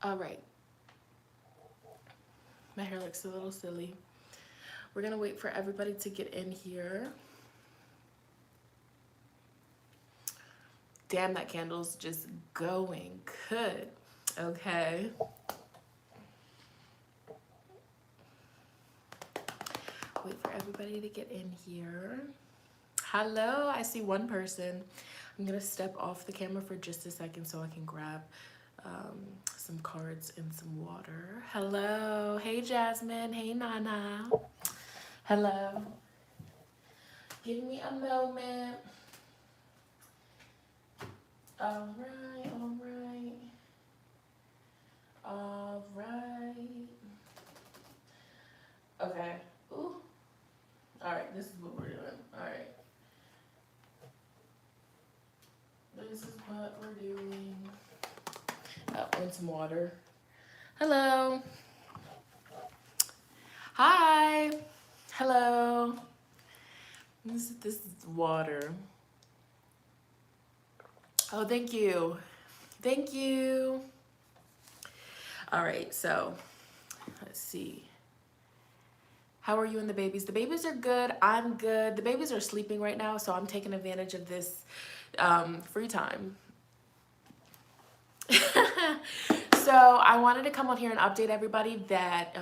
All right. My hair looks a little silly. We're gonna wait for everybody to get in here. Damn, that candle's just going good. Okay. Wait for everybody to get in here. Hello, I see one person. I'm gonna step off the camera for just a second so I can grab some cards and some water. Hello, hey Jasmine, hey Nana. Hello. Give me a moment. All right, all right. All right. Okay. Ooh. All right, this is what we're doing. All right. This is what we're doing. Oh, and some water. Hello. Hi. Hello. This is water. Oh, thank you. Thank you. All right, so let's see. How are you and the babies? The babies are good. I'm good. The babies are sleeping right now, so I'm taking advantage of this free time. So I wanted to come on here and update everybody that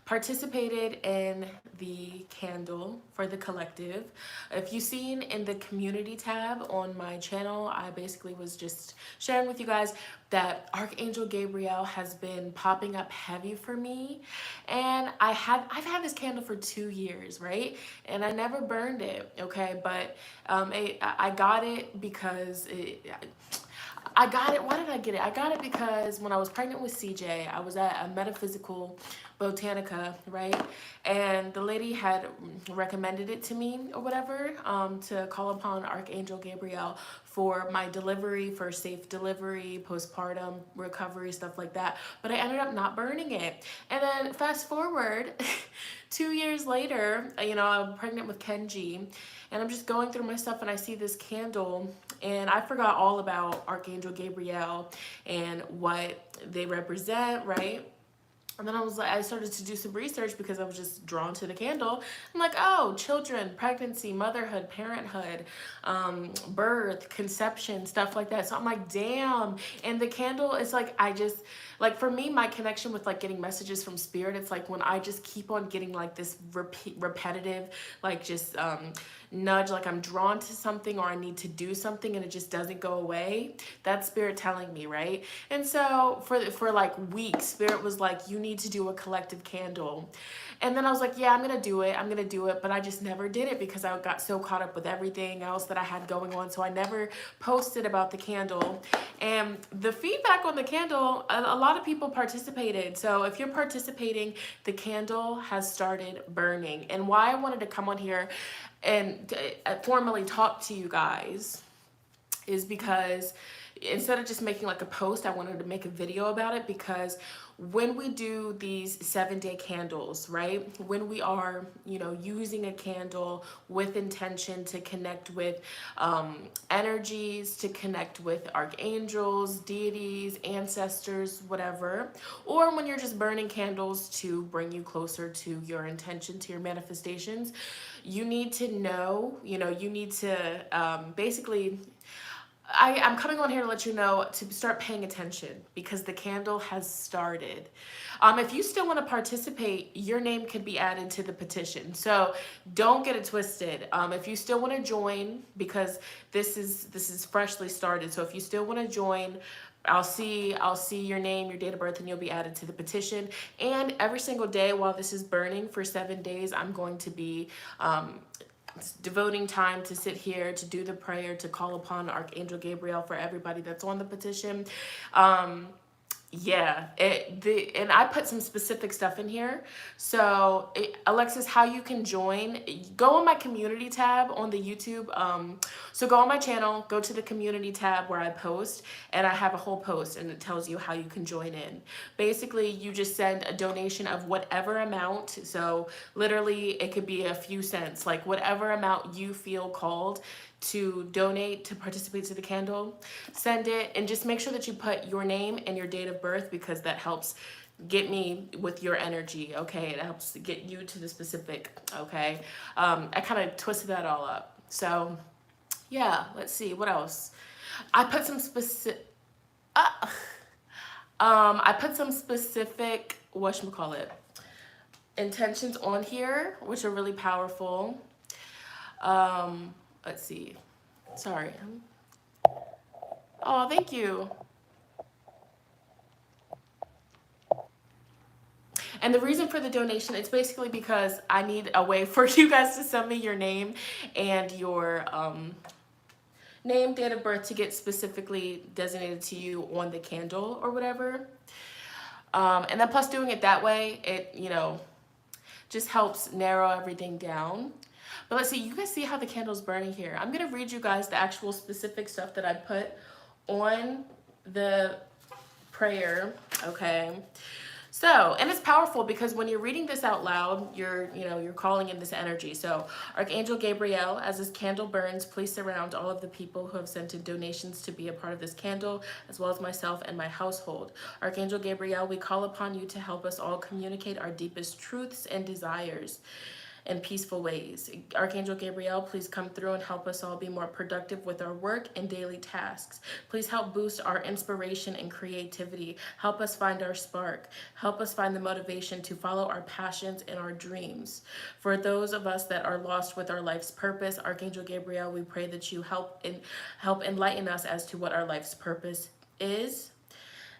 participated in the candle for the collective. If you've seen in the community tab on my channel, I basically was just sharing with you guys that Archangel Gabriel has been popping up heavy for me, and I've had this candle for 2 years, right? And I never burned it, okay? But I got it because I got it. Why did I get it? I got it because when I was pregnant with CJ, I was at a metaphysical botanica, right? And the lady had recommended it to me or whatever, to call upon Archangel Gabriel for my delivery, for safe delivery, postpartum recovery, stuff like that. But I ended up not burning it. And then fast forward 2 years later, you know, I'm pregnant with Kenji, and I'm just going through my stuff and I see this candle, and I forgot all about Archangel Gabriel and what they represent, right? And then I started to do some research because I was just drawn to the candle. I'm like, oh, children, pregnancy, motherhood, parenthood, birth, conception, stuff like that. So I'm like, damn. And the candle is like, like for me, my connection with like getting messages from spirit, it's like when I just keep on getting like this repetitive, like just nudge, like I'm drawn to something or I need to do something and it just doesn't go away. That's spirit telling me, right? And so for like weeks, spirit was like, you need to do a collective candle. And then I was like, yeah, I'm gonna do it, but I just never did it because I got so caught up with everything else that I had going on. So I never posted about the candle. And the feedback on the candle, a lot of people participated. So if you're participating, the candle has started burning. And why I wanted to come on here and formally talk to you guys is because instead of just making like a post, I wanted to make a video about it, because when we do these 7-day candles, right? When we are, you know, using a candle with intention to connect with energies, to connect with archangels, deities, ancestors, whatever, or when you're just burning candles to bring you closer to your intention, to your manifestations, you need to know, you know, you need to basically I'm coming on here to let you know to start paying attention because the candle has started. If you still want to participate, your name could be added to the petition. So don't get it twisted. If you still want to join, because this is freshly started. So if you still want to join, I'll see your name, your date of birth, and you'll be added to the petition. And every single day while this is burning for 7 days, I'm going to be devoting time to sit here, to do the prayer, to call upon Archangel Gabriel for everybody that's on the petition. Yeah, and I put some specific stuff in here. So Alexis, how you can join, go on my community tab on the YouTube. So go on my channel, go to the community tab where I post, and I have a whole post and it tells you how you can join in. Basically, you just send a donation of whatever amount. So literally it could be a few cents, like whatever amount you feel called to donate, to participate to the candle, send it, and just make sure that you put your name and your date of birth, because that helps get me with your energy, okay? It helps to get you to the specific, okay? I kind of twisted that all up. So yeah, let's see, what else? I put some specific, whatchamacallit, intentions on here, which are really powerful. Let's see. Sorry. Oh, thank you. And the reason for the donation, it's basically because I need a way for you guys to send me your name and your name, date of birth to get specifically designated to you on the candle or whatever. And then plus doing it that way, it, you know, just helps narrow everything down. But let's see, you guys see how the candle's burning here. I'm gonna read you guys the actual specific stuff that I put on the prayer, okay? So, and it's powerful because when you're reading this out loud, you're calling in this energy. So, Archangel Gabriel, as this candle burns, please surround all of the people who have sent in donations to be a part of this candle, as well as myself and my household. Archangel Gabriel, we call upon you to help us all communicate our deepest truths and desires in peaceful ways. Archangel Gabriel, please come through and help us all be more productive with our work and daily tasks. Please help boost our inspiration and creativity. Help us find our spark. Help us find the motivation to follow our passions and our dreams. For those of us that are lost with our life's purpose, Archangel Gabriel, we pray that you help enlighten us as to what our life's purpose is.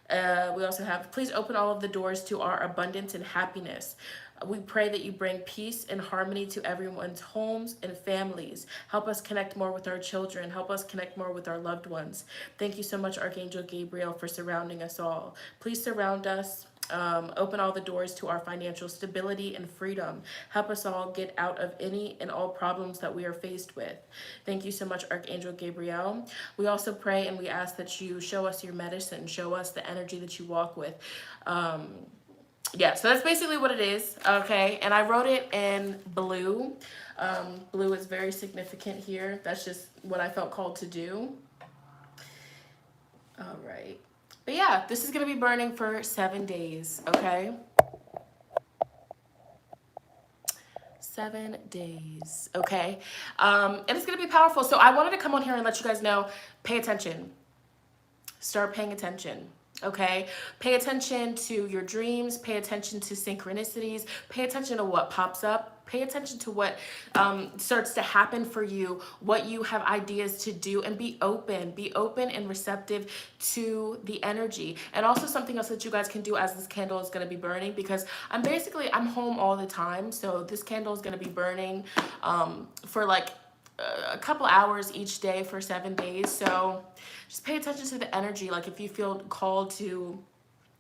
We also have, please open all of the doors to our abundance and happiness. We pray that you bring peace and harmony to everyone's homes and families. Help us connect more with our children. Help us connect more with our loved ones. Thank you so much, Archangel Gabriel, for surrounding us all. Please surround us. Open all the doors to our financial stability and freedom. Help us all get out of any and all problems that we are faced with. Thank you so much, Archangel Gabriel. We also pray and we ask that you show us your medicine, show us the energy that you walk with. Yeah, so that's basically what it is, okay? And I wrote it in blue. Blue is very significant here. That's just what I felt called to do. All right. But yeah, this is going to be burning for 7 days, okay? 7 days, okay? And it's going to be powerful. So I wanted to come on here and let you guys know, pay attention. Start paying attention. Okay, pay attention to your dreams, pay attention to synchronicities, pay attention to what pops up, pay attention to what starts to happen for you, what you have ideas to do, and be open and receptive to the energy. And also something else that you guys can do as this candle is going to be burning, because I'm home all the time, so this candle is going to be burning for like a couple hours each day for 7 days. So just pay attention to the energy. Like if you feel called to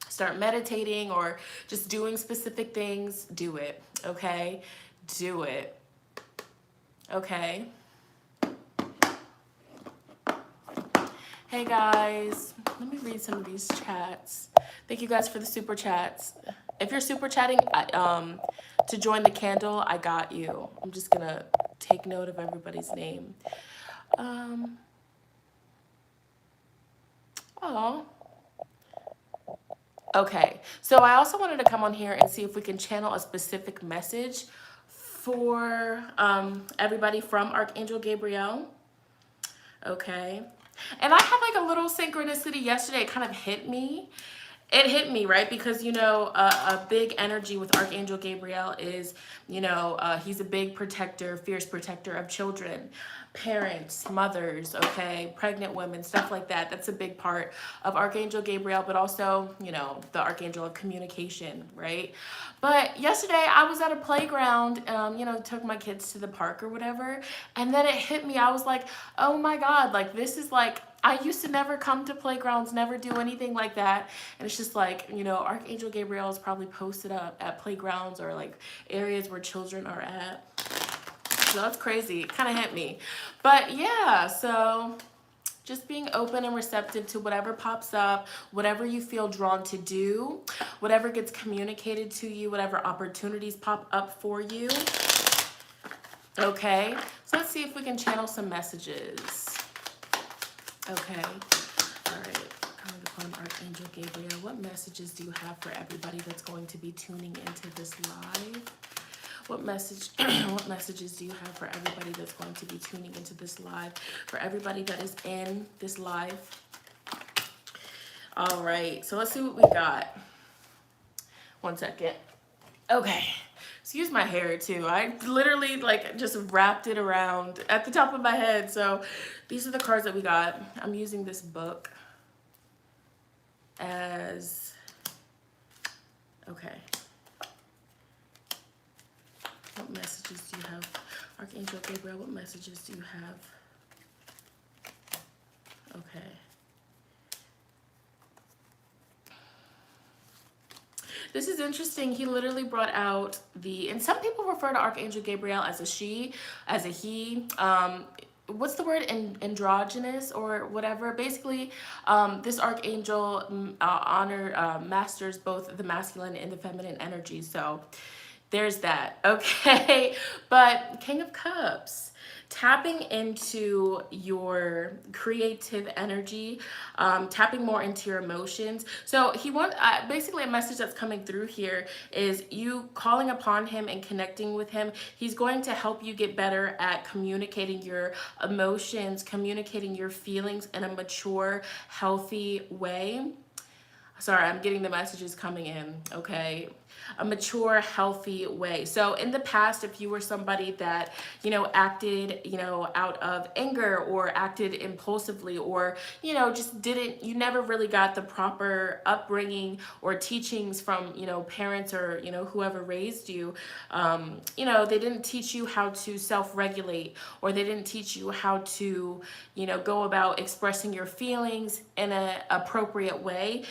start meditating or just doing specific things, do it, okay? Do it, okay? Hey guys, let me read some of these chats. Thank you guys for the super chats. If you're super chatting to join the candle, I got you. I'm just gonna take note of everybody's name. Oh. Okay, so I also wanted to come on here and see if we can channel a specific message for everybody from Archangel Gabriel. Okay. And I had like a little synchronicity yesterday. It kind of hit me. It hit me, right? Because, you know, a big energy with Archangel Gabriel is, you know, he's a big protector, fierce protector of children, parents, mothers, okay, pregnant women, stuff like that. That's a big part of Archangel Gabriel, but also, you know, the Archangel of communication, right? But yesterday I was at a playground, you know, took my kids to the park or whatever, and then it hit me. I was like, oh my God, like this is like, I used to never come to playgrounds, never do anything like that. And it's just like, you know, Archangel Gabriel is probably posted up at playgrounds or like areas where children are at. So that's crazy. It kind of hit me. But yeah, so just being open and receptive to whatever pops up, whatever you feel drawn to do, whatever gets communicated to you, whatever opportunities pop up for you. Okay, so let's see if we can channel some messages. Okay, all right. Calling upon Archangel Gabriel. What messages do you have for everybody that's going to be tuning into this live? What what messages do you have for everybody that's going to be tuning into this live? For everybody that is in this live. All right, so let's see what we got. One second. Okay. Excuse my hair too. I literally like just wrapped it around at the top of my head. So these are the cards that we got. I'm using this book as, okay. What messages do you have? Archangel Gabriel, what messages do you have? Okay. This is interesting. He literally brought out and some people refer to Archangel Gabriel as a she, as a he. What's the word? Androgynous or whatever. Basically, this archangel masters both the masculine and the feminine energy. So there's that. Okay. But King of Cups, tapping into your creative energy, tapping more into your emotions. So basically a message that's coming through here is you calling upon him and connecting with him. He's going to help you get better at communicating your emotions, communicating your feelings in a mature, healthy way. Sorry, I'm getting the messages coming in, okay? A mature, healthy way. So in the past, if you were somebody that, acted, out of anger or acted impulsively or, just you never really got the proper upbringing or teachings from, parents or, whoever raised you, they didn't teach you how to self-regulate, or they didn't teach you how to, go about expressing your feelings in an appropriate way.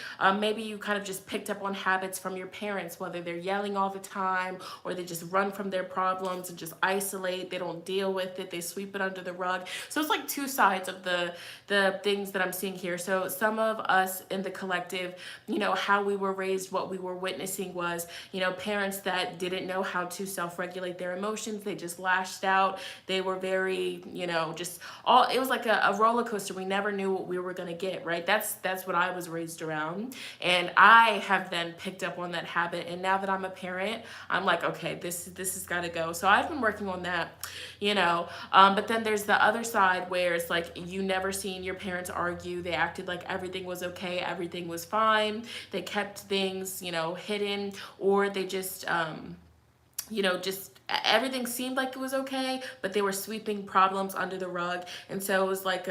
Maybe you kind of just picked up on habits from your parents, whether they're yelling all the time or they just run from their problems and just isolate. They don't deal with it. They sweep it under the rug. So it's like two sides of the things that I'm seeing here. So some of us in the collective, how we were raised, what we were witnessing was, parents that didn't know how to self-regulate their emotions. They just lashed out. They were very, it was like a roller coaster. We never knew what we were going to get, right? That's what I was raised around. And I have then picked up on that habit. And now that I'm a parent, I'm like, okay, this has got to go. So I've been working on that, but then there's the other side where it's like, you never seen your parents argue. They acted like everything was okay. Everything was fine. They kept things, hidden, or they just, just everything seemed like it was okay, but they were sweeping problems under the rug. And so it was like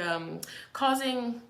causing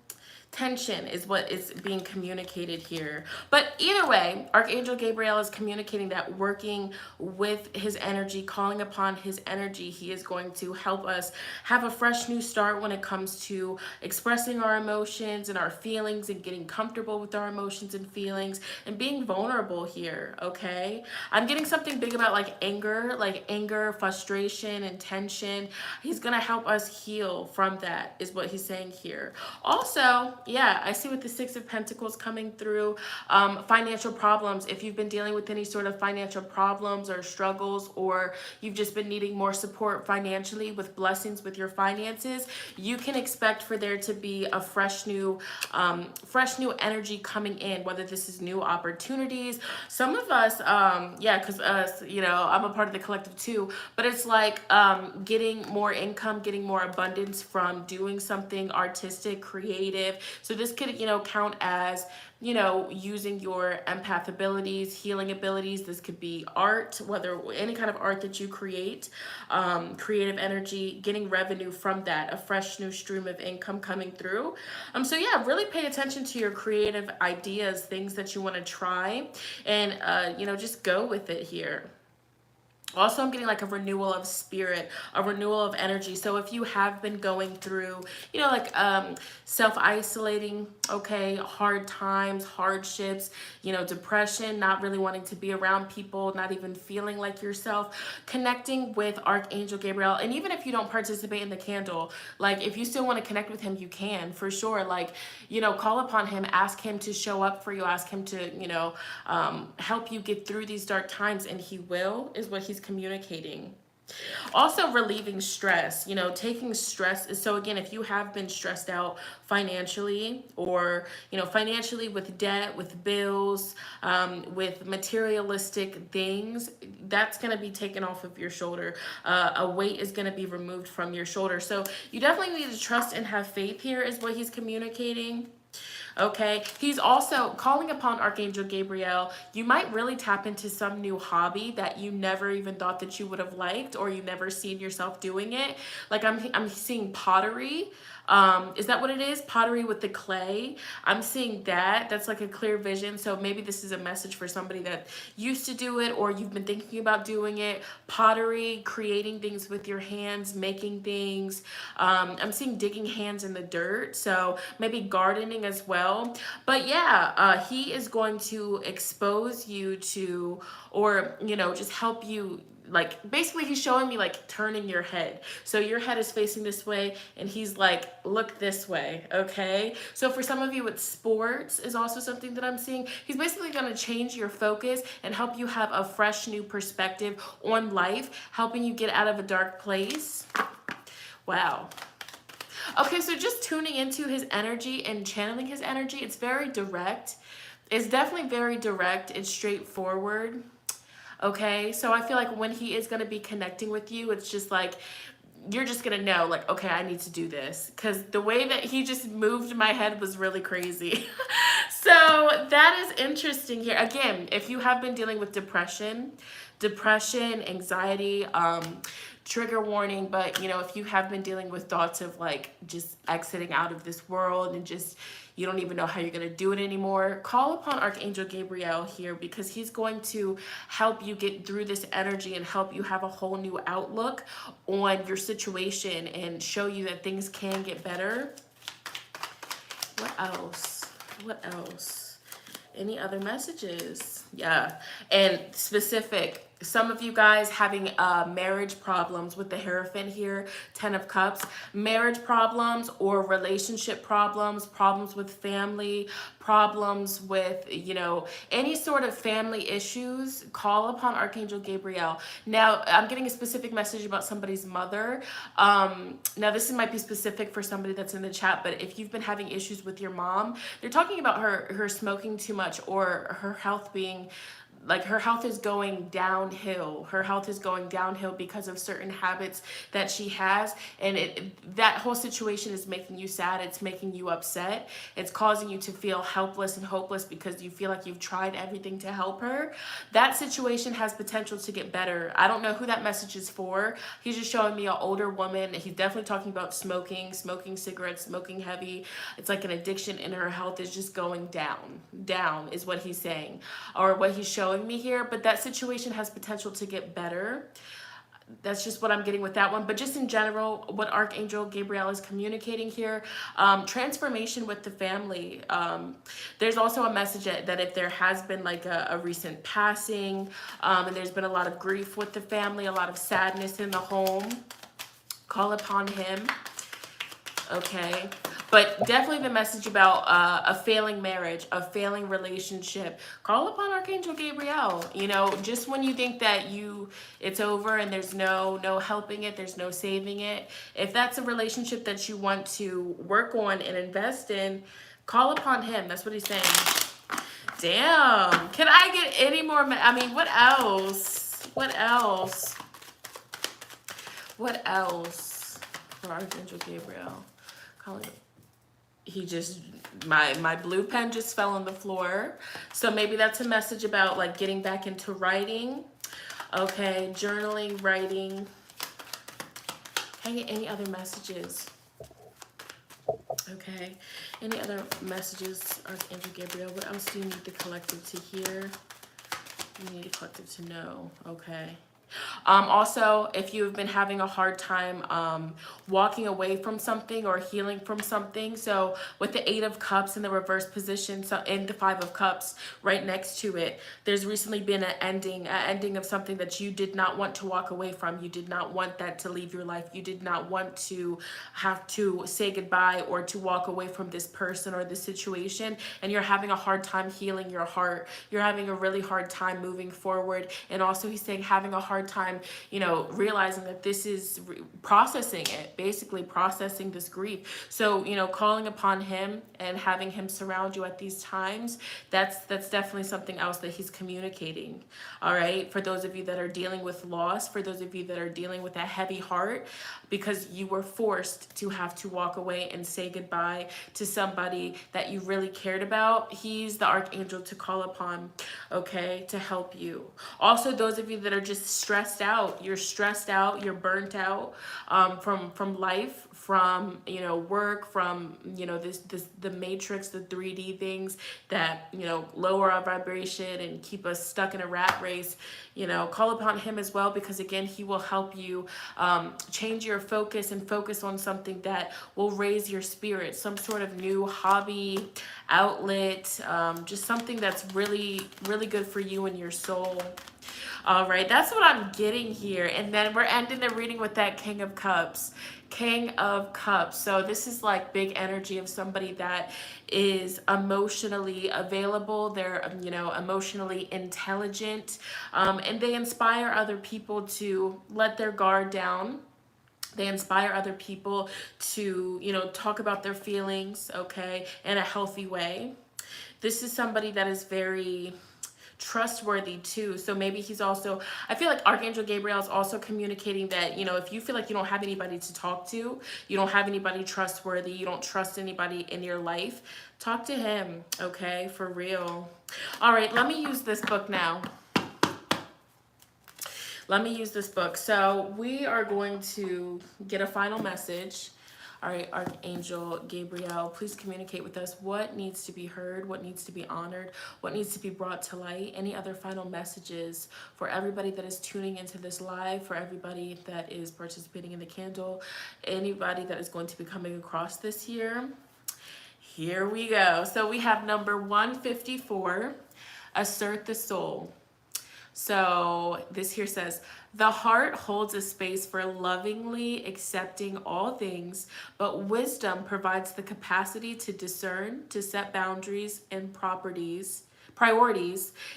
tension is what is being communicated here. But either way, Archangel Gabriel is communicating that working with his energy, calling upon his energy, he is going to help us have a fresh new start when it comes to expressing our emotions and our feelings and getting comfortable with our emotions and feelings and being vulnerable here, okay? I'm getting something big about like anger, frustration, and tension. He's gonna help us heal from that, is what he's saying here. Also, yeah, I see with the Six of Pentacles coming through, financial problems. If you've been dealing with any sort of financial problems or struggles, or you've just been needing more support financially with blessings with your finances, you can expect for there to be a fresh new energy coming in, whether this is new opportunities. Some of us, because us, I'm a part of the collective too, but it's like getting more income, getting more abundance from doing something artistic, creative. So this could, count as, using your empath abilities, healing abilities. This could be art, whether any kind of art that you create, creative energy, getting revenue from that, a fresh new stream of income coming through. So yeah, really pay attention to your creative ideas, things that you want to try, and, just go with it here. Also, I'm getting like a renewal of spirit, a renewal of energy. So if you have been going through, self-isolating, okay, hard times, hardships, depression, not really wanting to be around people, not even feeling like yourself, connecting with Archangel Gabriel. And even if you don't participate in the candle, like if you still want to connect with him, you can, for sure. Like, call upon him, ask him to show up for you, ask him to, help you get through these dark times, and he will, is what he's communicating. Also relieving stress, you know, taking stress. So again, if you have been stressed out financially, or you know, financially with debt, with bills, with materialistic things, that's going to be taken off of your shoulder. A weight is going to be removed from your shoulder. So you definitely need to trust and have faith here, is what he's communicating. Okay, he's also calling upon Archangel Gabriel. You might really tap into some new hobby that you never even thought that you would have liked, or you never seen yourself doing it. Like I'm seeing pottery. Is that what it is? Pottery with the clay. I'm seeing that. That's like a clear vision. So maybe this is a message for somebody that used to do it, or you've been thinking about doing it. Pottery, creating things with your hands, making things. I'm seeing digging hands in the dirt. So maybe gardening as well. But yeah, he is going to expose you to, or, you know, just help you. Like basically he's showing me like turning your head, so your head is facing this way and he's like, look this way. Okay, so for some of you, it's sports is also something that I'm seeing. He's basically going to change your focus and help you have a fresh new perspective on life, helping you get out of a dark place. Wow. Okay, so just tuning into his energy and channeling his energy, it's very direct. It's definitely very direct. It's straightforward. Okay, so I feel like when he is going to be connecting with you, it's just like, you're just going to know, like, okay, I need to do this. Because the way that he just moved my head was really crazy. So that is interesting here. Again, if you have been dealing with depression, anxiety, trigger warning, but you know, if you have been dealing with thoughts of like just exiting out of this world and just you don't even know how you're going to do it anymore, call upon Archangel Gabriel here, because he's going to help you get through this energy and help you have a whole new outlook on your situation and show you that things can get better. What else? What else? Any other messages? Yeah. And specific, some of you guys having marriage problems with the Hierophant here, 10 of Cups, marriage problems or relationship problems, problems with family, problems with, you know, any sort of family issues, call upon Archangel Gabriel. Now, I'm getting a specific message about somebody's mother. Now, this might be specific for somebody that's in the chat, but if you've been having issues with your mom, they're talking about her smoking too much, or her health being like, her health is going downhill. Her health is going downhill because of certain habits that she has. And that whole situation is making you sad. It's making you upset. It's causing you to feel helpless and hopeless because you feel like you've tried everything to help her. That situation has potential to get better. I don't know who that message is for. He's just showing me an older woman. He's definitely talking about smoking cigarettes, smoking heavy. It's like an addiction, and her health is just going down is what he's saying, or what he's showing me here. But that situation has potential to get better. That's just what I'm getting with that one. But just in general, what Archangel Gabriel is communicating here, transformation with the family. There's also a message that if there has been like a recent passing, and there's been a lot of grief with the family, a lot of sadness in the home, call upon him. Okay. But definitely the message about a failing marriage, a failing relationship, call upon Archangel Gabriel. You know, just when you think that it's over and there's no helping it, there's no saving it. If that's a relationship that you want to work on and invest in, call upon him. That's what he's saying. Damn. Can I get any more? I mean, what else? What else? What else for Archangel Gabriel? Calling. He just, my blue pen just fell on the floor. So maybe that's a message about like getting back into writing. Okay, journaling, writing. Can I get any other messages? Okay, any other messages, Archangel Gabriel? What else do you need the collective to hear? You need the collective to know. Okay. Also, if you've been having a hard time walking away from something or healing from something, so with the 8 of Cups in the reverse position, so in the 5 of Cups right next to it, there's recently been an ending of something that you did not want to walk away from. You did not want that to leave your life. You did not want to have to say goodbye or to walk away from this person or this situation, and you're having a hard time healing your heart. You're having a really hard time moving forward. And also he's saying having a hard hard time, you know, realizing that this is processing it, basically processing this grief. So, you know, calling upon him and having him surround you at these times, that's definitely something else that he's communicating. All right. For those of you that are dealing with loss, for those of you that are dealing with a heavy heart because you were forced to have to walk away and say goodbye to somebody that you really cared about, he's the archangel to call upon, okay, to help you. Also, those of you that are just stressed out, you're burnt out from life, from, you know, work, from, you know, the matrix, the 3D things that, you know, lower our vibration and keep us stuck in a rat race. You know, call upon him as well, because again, he will help you change your focus and focus on something that will raise your spirit, some sort of new hobby, outlet, just something that's really, really good for you and your soul. All right, that's what I'm getting here. And then we're ending the reading with that King of Cups. King of Cups. So this is like big energy of somebody that is emotionally available. They're, you know, emotionally intelligent, and they inspire other people to let their guard down. They inspire other people to, you know, talk about their feelings, okay, in a healthy way. This is somebody that is very trustworthy too. So maybe he's also, I feel like Archangel Gabriel is also communicating that, you know, if you feel like you don't have anybody to talk to, you don't have anybody trustworthy, you don't trust anybody in your life, talk to him, okay, for real. All right, let me use this book now. Let me use this book. So we are going to get a final message. All right, Archangel Gabriel, please communicate with us what needs to be heard, what needs to be honored, what needs to be brought to light. Any other final messages for everybody that is tuning into this live, for everybody that is participating in the candle, anybody that is going to be coming across this here? Here we go. So we have number 154, assert the soul. So this here says, the heart holds a space for lovingly accepting all things, but wisdom provides the capacity to discern, to set boundaries and priorities,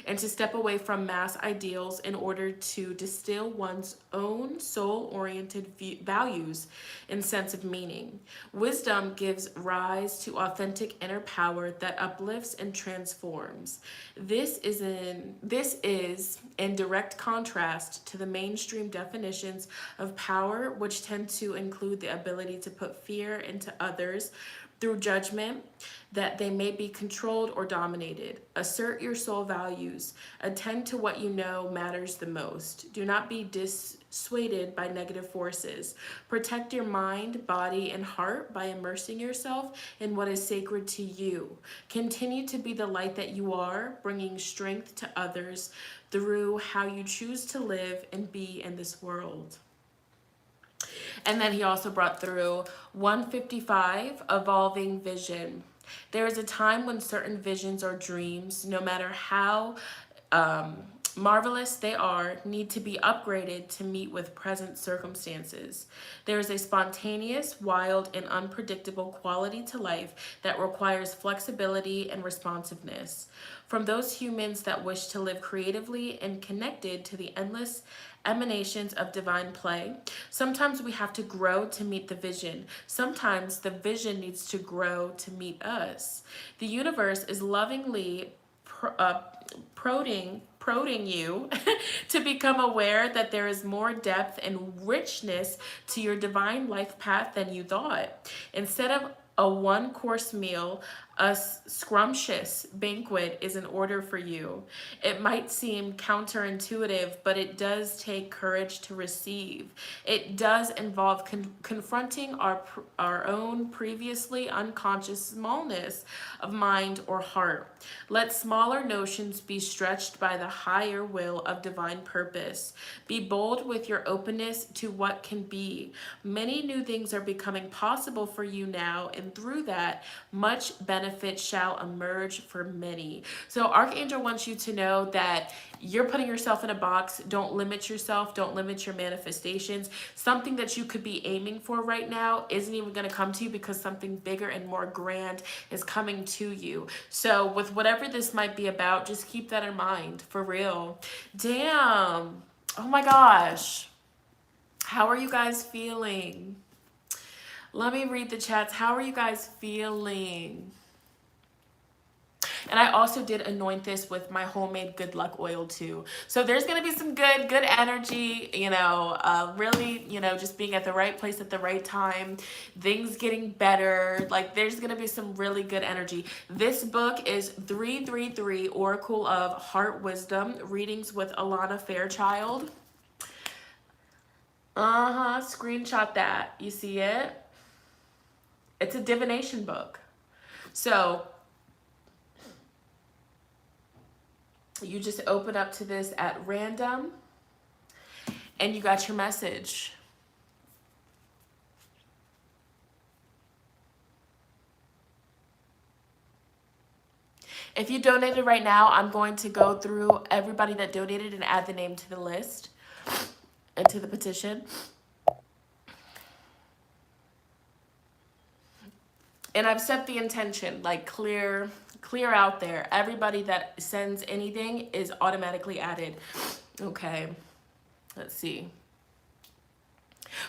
and to step away from mass ideals in order to distill one's own soul-oriented values and sense of meaning. Wisdom gives rise to authentic inner power that uplifts and transforms. This is in direct contrast to the mainstream definitions of power, which tend to include the ability to put fear into others through judgment, that they may be controlled or dominated. Assert your soul values. Attend to what you know matters the most. Do not be dissuaded by negative forces. Protect your mind, body, and heart by immersing yourself in what is sacred to you. Continue to be the light that you are, bringing strength to others through how you choose to live and be in this world. And then he also brought through 155, evolving vision. There is a time when certain visions or dreams, no matter how marvelous they are, need to be upgraded to meet with present circumstances. There is a spontaneous, wild, and unpredictable quality to life that requires flexibility and responsiveness. From those humans that wish to live creatively and connected to the endless emanations of divine play, sometimes we have to grow to meet the vision. Sometimes the vision needs to grow to meet us. The universe is lovingly prodding you to become aware that there is more depth and richness to your divine life path than you thought. Instead of a one-course meal, a scrumptious banquet is in order for you. It might seem counterintuitive, but it does take courage to receive. It does involve confronting our own previously unconscious smallness of mind or heart. Let smaller notions be stretched by the higher will of divine purpose. Be bold with your openness to what can be. Many new things are becoming possible for you now, and through that, much benefit shall emerge for many. So Archangel wants you to know that you're putting yourself in a box. Don't limit yourself. Don't limit your manifestations. Something that you could be aiming for right now isn't even going to come to you because something bigger and more grand is coming to you. So with whatever this might be about, just keep that in mind, for real. Damn. Oh my gosh. How are you guys feeling? Let me read the chats. How are you guys feeling? And I also did anoint this with my homemade good luck oil too. So there's going to be some good energy, you know, really, you know, just being at the right place at the right time, things getting better. Like there's going to be some really good energy. This book is 333 Oracle of Heart Wisdom, readings with Alana Fairchild. Screenshot that. You see it? It's a divination book. So you just open up to this at random and you got your message. If you donated right now, I'm going to go through everybody that donated and add the name to the list and to the petition. And I've set the intention, like clear out there. Everybody that sends anything is automatically added. Okay, let's see.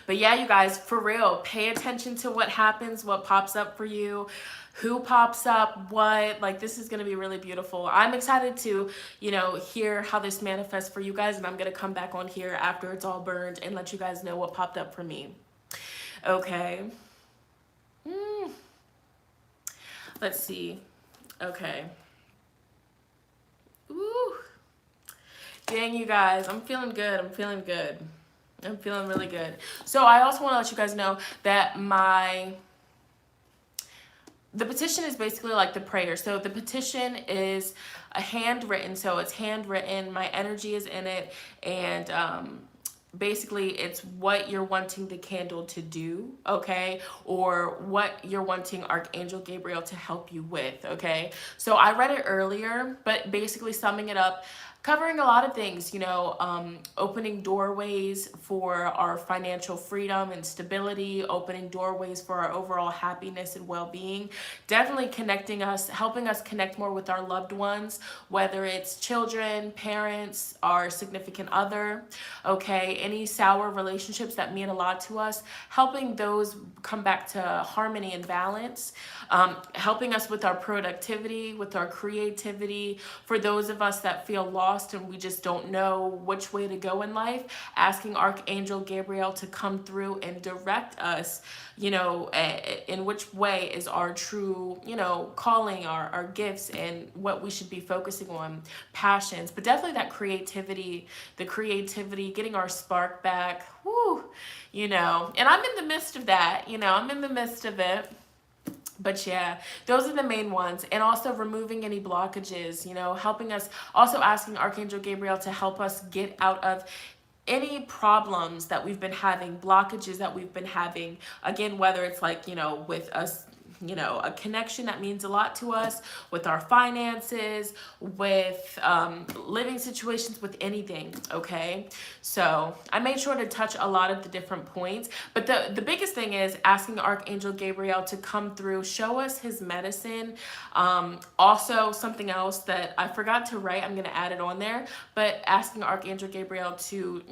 But yeah, you guys, for real, pay attention to what happens, what pops up for you, who pops up, what. Like, this is going to be really beautiful. I'm excited to, you know, hear how this manifests for you guys. And I'm going to come back on here after it's all burned and let you guys know what popped up for me. Okay. Let's see. Okay. Ooh. Dang, you guys. I'm feeling good. I'm feeling good. I'm feeling really good. So I also want to let you guys know that the petition is basically like the prayer. So the petition is a handwritten. So it's handwritten. My energy is in it. And basically it's what you're wanting the candle to do, okay, or what you're wanting Archangel Gabriel to help you with, okay. So I read it earlier, but basically summing it up, covering a lot of things, you know, opening doorways for our financial freedom and stability, opening doorways for our overall happiness and well-being, definitely connecting us, helping us connect more with our loved ones, whether it's children, parents, our significant other, okay, any sour relationships that mean a lot to us, helping those come back to harmony and balance, helping us with our productivity, with our creativity, for those of us that feel lost and we just don't know which way to go in life, asking Archangel Gabriel to come through and direct us, you know, in which way is our true, you know, calling, our gifts, and what we should be focusing on, passions, but definitely that creativity, getting our spark back, whoo, you know, and I'm in the midst of that, you know, I'm in the midst of it. But yeah, those are the main ones. And also removing any blockages, you know, helping us, also asking Archangel Gabriel to help us get out of any problems that we've been having, blockages that we've been having. Again, whether it's like, you know, with us, you know, a connection that means a lot to us, with our finances, with living situations, with anything, okay? So I made sure to touch a lot of the different points, but the biggest thing is asking Archangel Gabriel to come through, show us his medicine. Also, something else that I forgot to write, I'm going to add it on there, but asking Archangel Gabriel to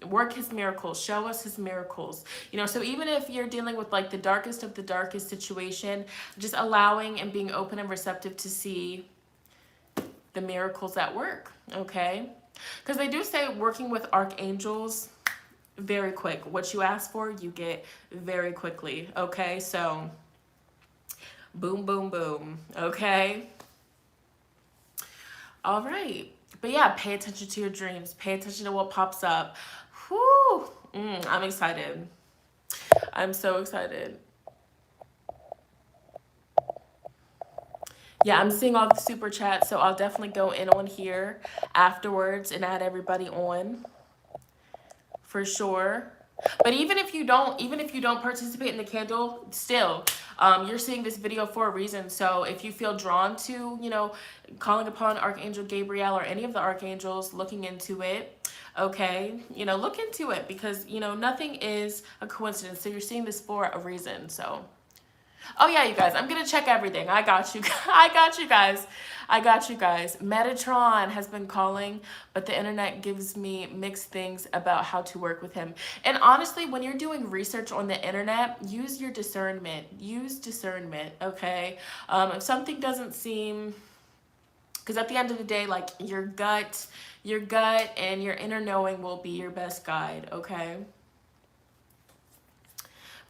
work his miracles, show us his miracles, you know. So even if you're dealing with like the darkest of the darkest situation, just allowing and being open and receptive to see the miracles at work, okay? Because they do say working with archangels, very quick. What you ask for, you get very quickly, okay? So boom, boom, boom, okay? All right. But yeah, pay attention to your dreams. Pay attention to what pops up. Whew. I'm excited. I'm so excited. Yeah, I'm seeing all the super chats, so I'll definitely go in on here afterwards and add everybody on for sure. But even if you don't participate in the candle, still, you're seeing this video for a reason. So if you feel drawn to, you know, calling upon Archangel Gabriel or any of the archangels, looking into it, okay, you know, look into it, because, you know, nothing is a coincidence. So you're seeing this for a reason. So Oh yeah, you guys, I'm gonna check everything. I got you. I got you guys. I got you guys. Metatron has been calling, but the internet gives me mixed things about how to work with him. And honestly, when you're doing research on the internet, use your discernment. Use discernment, okay? If something doesn't seem, because at the end of the day, like your gut and your inner knowing will be your best guide, okay?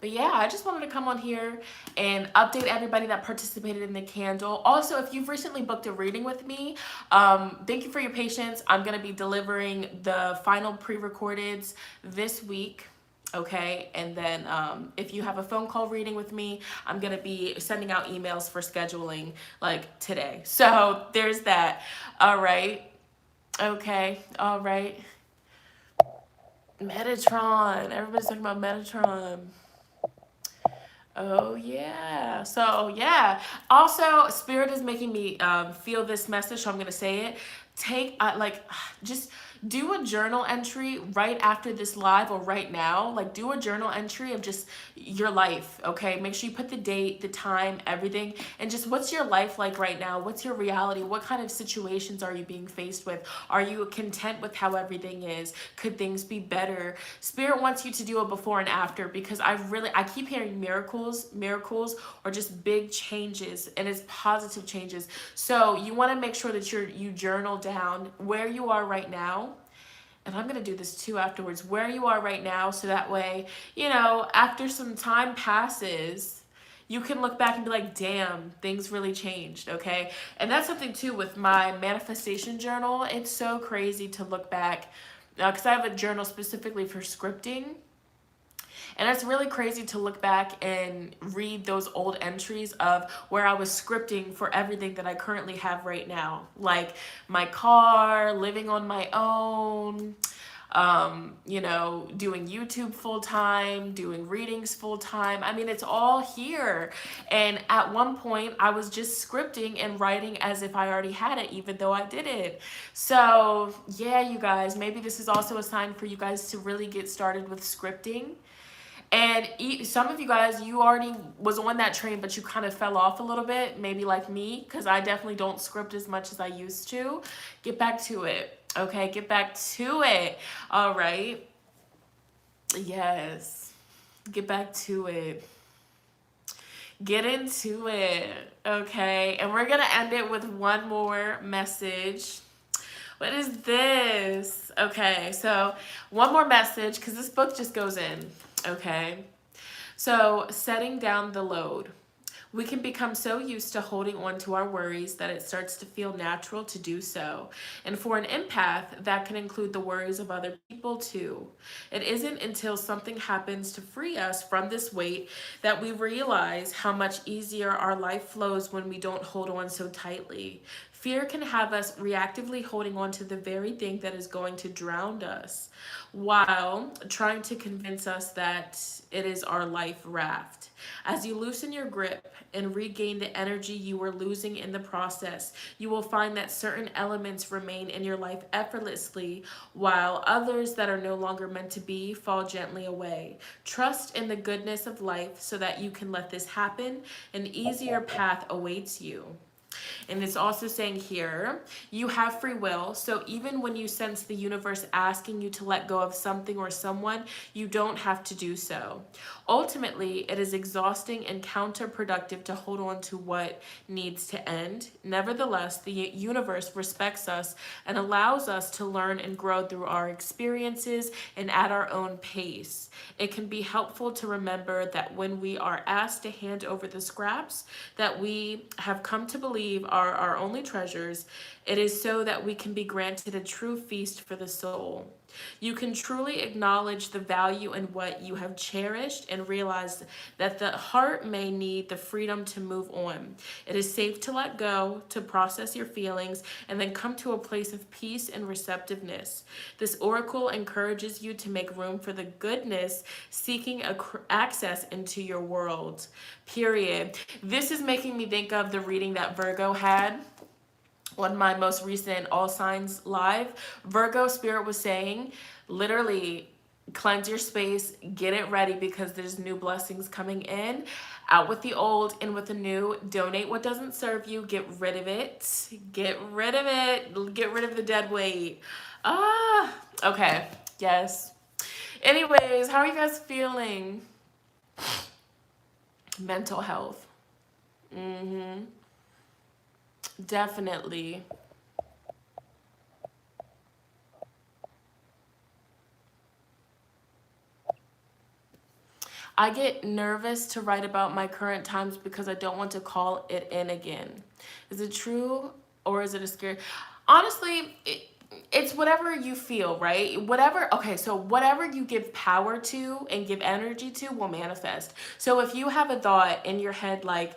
But yeah, I just wanted to come on here and update everybody that participated in the candle. Also, if you've recently booked a reading with me, thank you for your patience. I'm going to be delivering the final pre-recordeds this week. Okay, and then if you have a phone call reading with me, I'm going to be sending out emails for scheduling like today. So there's that. All right. Okay. All right. Metatron. Everybody's talking about Metatron. Oh yeah. So yeah. Also, Spirit is making me feel this message, so I'm gonna say it. Take like just do a journal entry right after this live or right now. Like do a journal entry of just your life. Okay. Make sure you put the date, the time, everything, and just what's your life like right now? What's your reality? What kind of situations are you being faced with? Are you content with how everything is? Could things be better? Spirit wants you to do a before and after, because I keep hearing miracles or just big changes, and it's positive changes. So you want to make sure that you journal down where you are right now. And I'm going to do this too afterwards, where you are right now, so that way, after some time passes, you can look back and be like, damn, things really changed, okay? And that's something too with my manifestation journal. It's so crazy to look back, because I have a journal specifically for scripting. And it's really crazy to look back and read those old entries of where I was scripting for everything that I currently have right now. Like my car, living on my own, doing YouTube full time, doing readings full time. I mean, it's all here. And at one point, I was just scripting and writing as if I already had it, even though I didn't. So, yeah, you guys, maybe this is also a sign for you guys to really get started with scripting. And some of you guys, you already was on that train, but you kind of fell off a little bit, maybe like me, because I definitely don't script as much as I used to. Get back to it, okay? Get back to it, all right? Yes, get back to it. Get into it, okay? And we're going to end it with one more message. What is this? Okay, so one more message, because this book just goes in. Okay, so setting down the load. We can become so used to holding on to our worries that it starts to feel natural to do so. And for an empath, that can include the worries of other people too. It isn't until something happens to free us from this weight that we realize how much easier our life flows when we don't hold on so tightly. Fear can have us reactively holding on to the very thing that is going to drown us, while trying to convince us that it is our life raft. As you loosen your grip and regain the energy you were losing in the process, you will find that certain elements remain in your life effortlessly, while others that are no longer meant to be fall gently away. Trust in the goodness of life so that you can let this happen. An easier path awaits you. And it's also saying here, you have free will. So even when you sense the universe asking you to let go of something or someone, you don't have to do so. Ultimately, it is exhausting and counterproductive to hold on to what needs to end. Nevertheless, the universe respects us and allows us to learn and grow through our experiences and at our own pace. It can be helpful to remember that when we are asked to hand over the scraps that we have come to believe are our only treasures, it is so that we can be granted a true feast for the soul. You can truly acknowledge the value in what you have cherished and realize that the heart may need the freedom to move on. It is safe to let go, to process your feelings, and then come to a place of peace and receptiveness. This oracle encourages you to make room for the goodness seeking access into your world. Period. This is making me think of the reading that Virgo had on my most recent All Signs live. Virgo spirit was saying, literally, cleanse your space, get it ready because there's new blessings coming in. Out with the old, in with the new. Donate what doesn't serve you. Get rid of it. Get rid of it. Get rid of the dead weight. Okay. Yes. Anyways, how are you guys feeling? Mental health. Definitely. I get nervous to write about my current times because I don't want to call it in again. Is it true or is it a scary? Honestly, it's whatever you feel, right? Whatever, okay, so whatever you give power to and give energy to will manifest. So if you have a thought in your head like,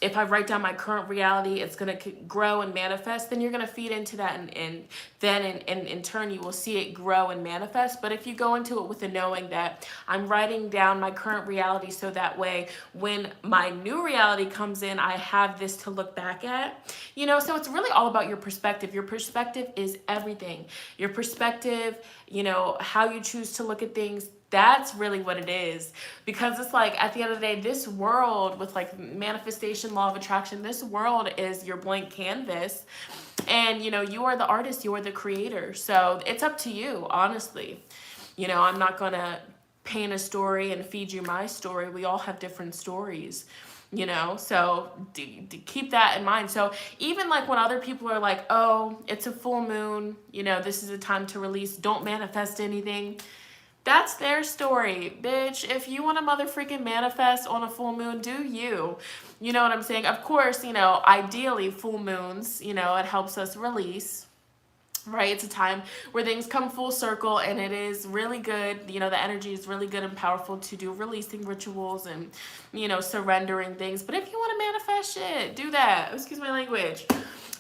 if I write down my current reality, it's going to grow and manifest, then you're going to feed into that. And then in turn, you will see it grow and manifest. But if you go into it with the knowing that I'm writing down my current reality so that way when my new reality comes in, I have this to look back at, you know, so it's really all about your perspective. Your perspective is everything. Your perspective, you know, how you choose to look at things, that's really what it is. Because it's like, at the end of the day, this world with like manifestation, law of attraction, this world is your blank canvas. And, you know, you are the artist, you are the creator. So it's up to you, honestly. You know, I'm not going to paint a story and feed you my story. We all have different stories, you know, so keep that in mind. So even like when other people are like, oh, it's a full moon, you know, this is a time to release, don't manifest anything. That's their story, bitch. If you want to mother freaking manifest on a full moon, do you? You know what I'm saying? Of course, you know, ideally full moons, you know, it helps us release, right? It's a time where things come full circle and it is really good. You know, the energy is really good and powerful to do releasing rituals and, you know, surrendering things. But if you want to manifest shit, do that. Excuse my language.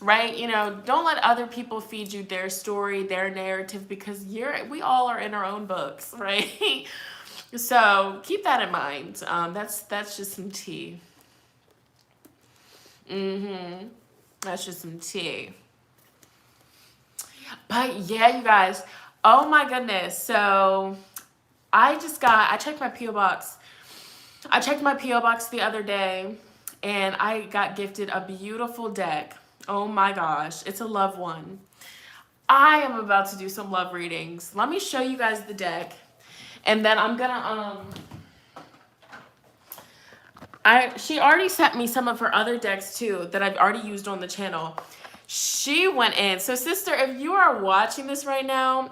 Right? You know, don't let other people feed you their story, their narrative, because we all are in our own books, right? So keep that in mind. That's just some tea. That's just some tea. But yeah, you guys. Oh my goodness. So I checked my P.O. box. I checked my P.O. box the other day and I got gifted a beautiful deck. Oh my gosh. It's a love one. I am about to do some love readings. Let me show you guys the deck. And then I'm gonna she already sent me some of her other decks too that I've already used on the channel. She went in. So sister, if you are watching this right now,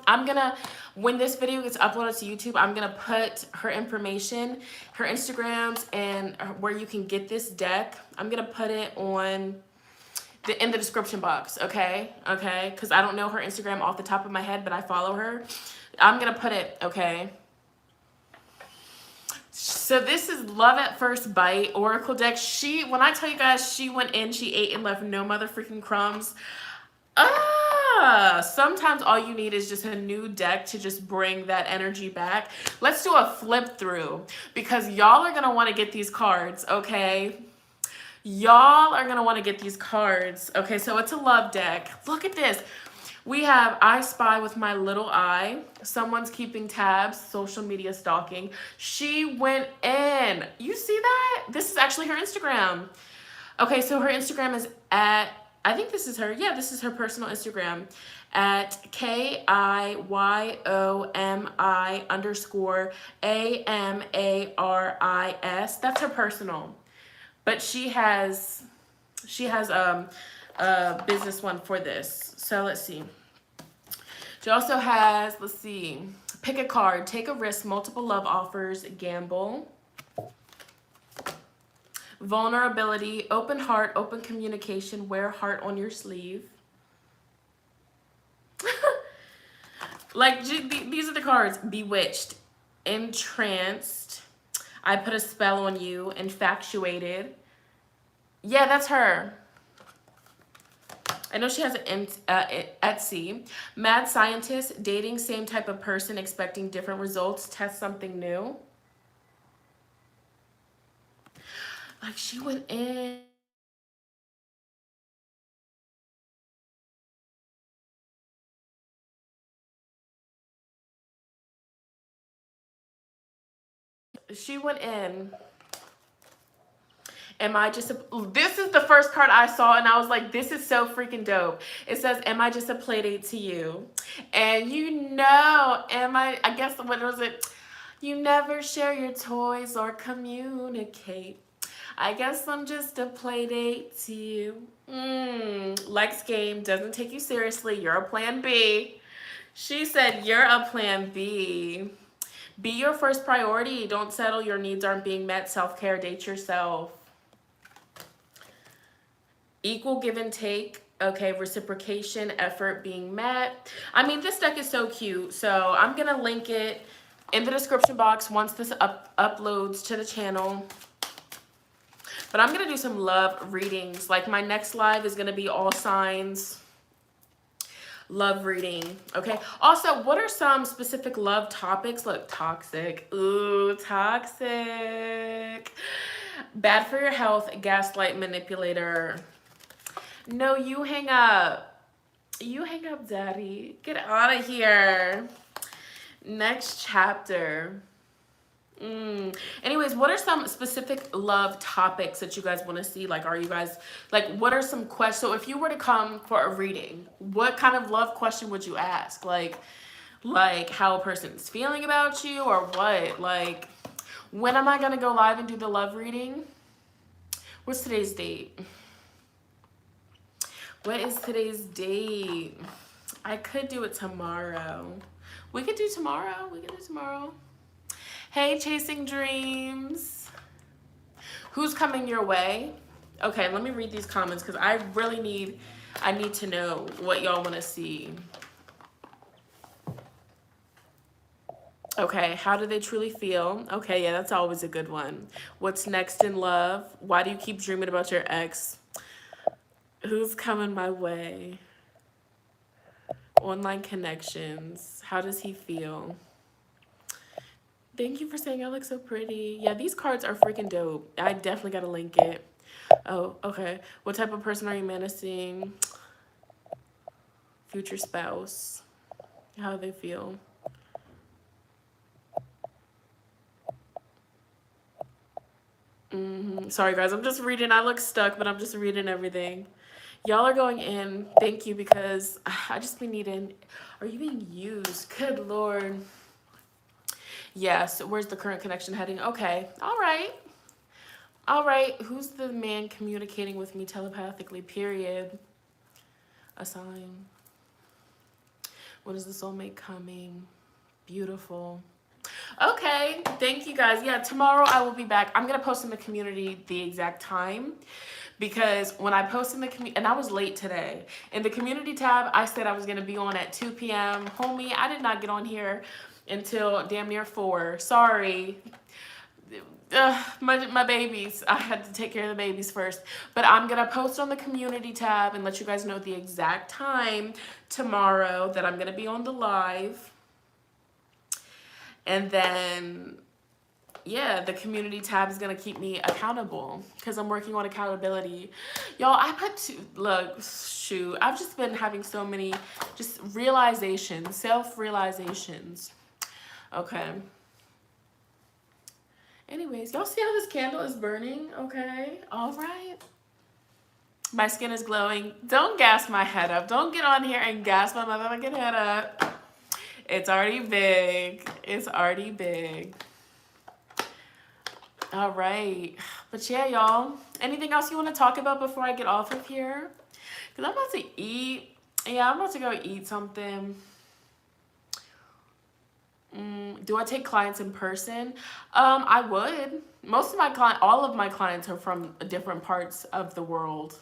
when this video gets uploaded to YouTube, I'm gonna put her information, her Instagrams, and where you can get this deck. I'm gonna put it in the description box, okay? Okay, because I don't know her Instagram off the top of my head, but I follow her. I'm gonna put it, okay? So this is Love at First Bite Oracle deck. When I tell you guys, she went in, she ate and left no mother freaking crumbs. Sometimes all you need is just a new deck to just bring that energy back. Let's do a flip through because y'all are gonna want to get these cards, okay? Y'all are gonna want to get these cards. Okay, so it's a love deck. Look at this. We have I Spy with My Little Eye. Someone's keeping tabs. Social media stalking. She went in. You see that? This is actually her Instagram. Okay, so her Instagram is at, I think this is her. Yeah, this is her personal Instagram at KIYOMI_AMARIS. That's her personal. But she has a business one for this. So let's see. She also has, let's see, pick a card, take a risk, multiple love offers, gamble, vulnerability, open heart, open communication, wear heart on your sleeve. Like these are the cards: bewitched, entranced, I put a spell on you, infatuated. Yeah, that's her. I know she has an Etsy. Mad scientist, dating same type of person, expecting different results, test something new. Like she went in. She went in. Am I just a, this is the first card I saw and I was like, this is so freaking dope. It says, am I just a playdate to you? And you know, I guess, what was it? You never share your toys or communicate. I guess I'm just a playdate to you. Likes game, doesn't take you seriously. You're a plan B. She said, you're a plan B. Be your first priority. Don't settle. Your needs aren't being met. Self-care, date yourself. Equal give and take. Okay, reciprocation, effort being met. I mean, this deck is so cute. So I'm going to link it in the description box once this uploads to the channel. But I'm going to do some love readings. Like my next live is going to be all signs love reading. Okay. Also, what are some specific love topics? Look, toxic. Ooh, toxic. Bad for your health, gaslight, manipulator. No, you hang up. You hang up, daddy. Get out of here. Next chapter. Anyways, what are some specific love topics that you guys want to see? Like, are you guys, like, what are some questions? So if you were to come for a reading, what kind of love question would you ask? Like how a person's feeling about you, or what? Like, when am I going to go live and do the love reading? What's today's date? What is today's date? I could do it tomorrow. We could do tomorrow. We could do tomorrow. Hey, chasing dreams. Who's coming your way? Okay, let me read these comments because I need to know what y'all want to see. Okay, how do they truly feel? Okay, yeah, that's always a good one. What's next in love? Why do you keep dreaming about your ex? Who's coming my way? Online connections. How does he feel? Thank you for saying I look so pretty. Yeah, these cards are freaking dope. I definitely gotta link it. Oh, okay. What type of person are you menacing? Future spouse. How do they feel? Sorry, guys. I'm just reading. I look stuck, but I'm just reading everything. Y'all are going in. Thank you, because I just be needing... Are you being used? Good Lord. Yes, where's the current connection heading? Okay, all right. All right, who's the man communicating with me telepathically, period? A sign. When is the soulmate coming? Beautiful. Okay, thank you guys. Yeah, tomorrow I will be back. I'm going to post in the community the exact time, because when I post in the community, and I was late today, in the community tab, I said I was going to be on at 2 p.m. Homie, I did not get on here until damn near 4. Sorry. My babies. I had to take care of the babies first. But I'm going to post on the community tab and let you guys know the exact time tomorrow that I'm going to be on the live. And then, yeah, the community tab is going to keep me accountable because I'm working on accountability. Y'all, look, shoot, I've just been having so many just realizations, self-realizations. Okay. Anyways, y'all see how this candle is burning? Okay. All right. My skin is glowing. Don't gas my head up. Don't get on here and gas my motherfucking head up. It's already big. It's already big. All right. But yeah, y'all. Anything else you want to talk about before I get off of here? Because I'm about to eat. Yeah, I'm about to go eat something. Do I take clients in person? I would. All of my clients are from different parts of the world.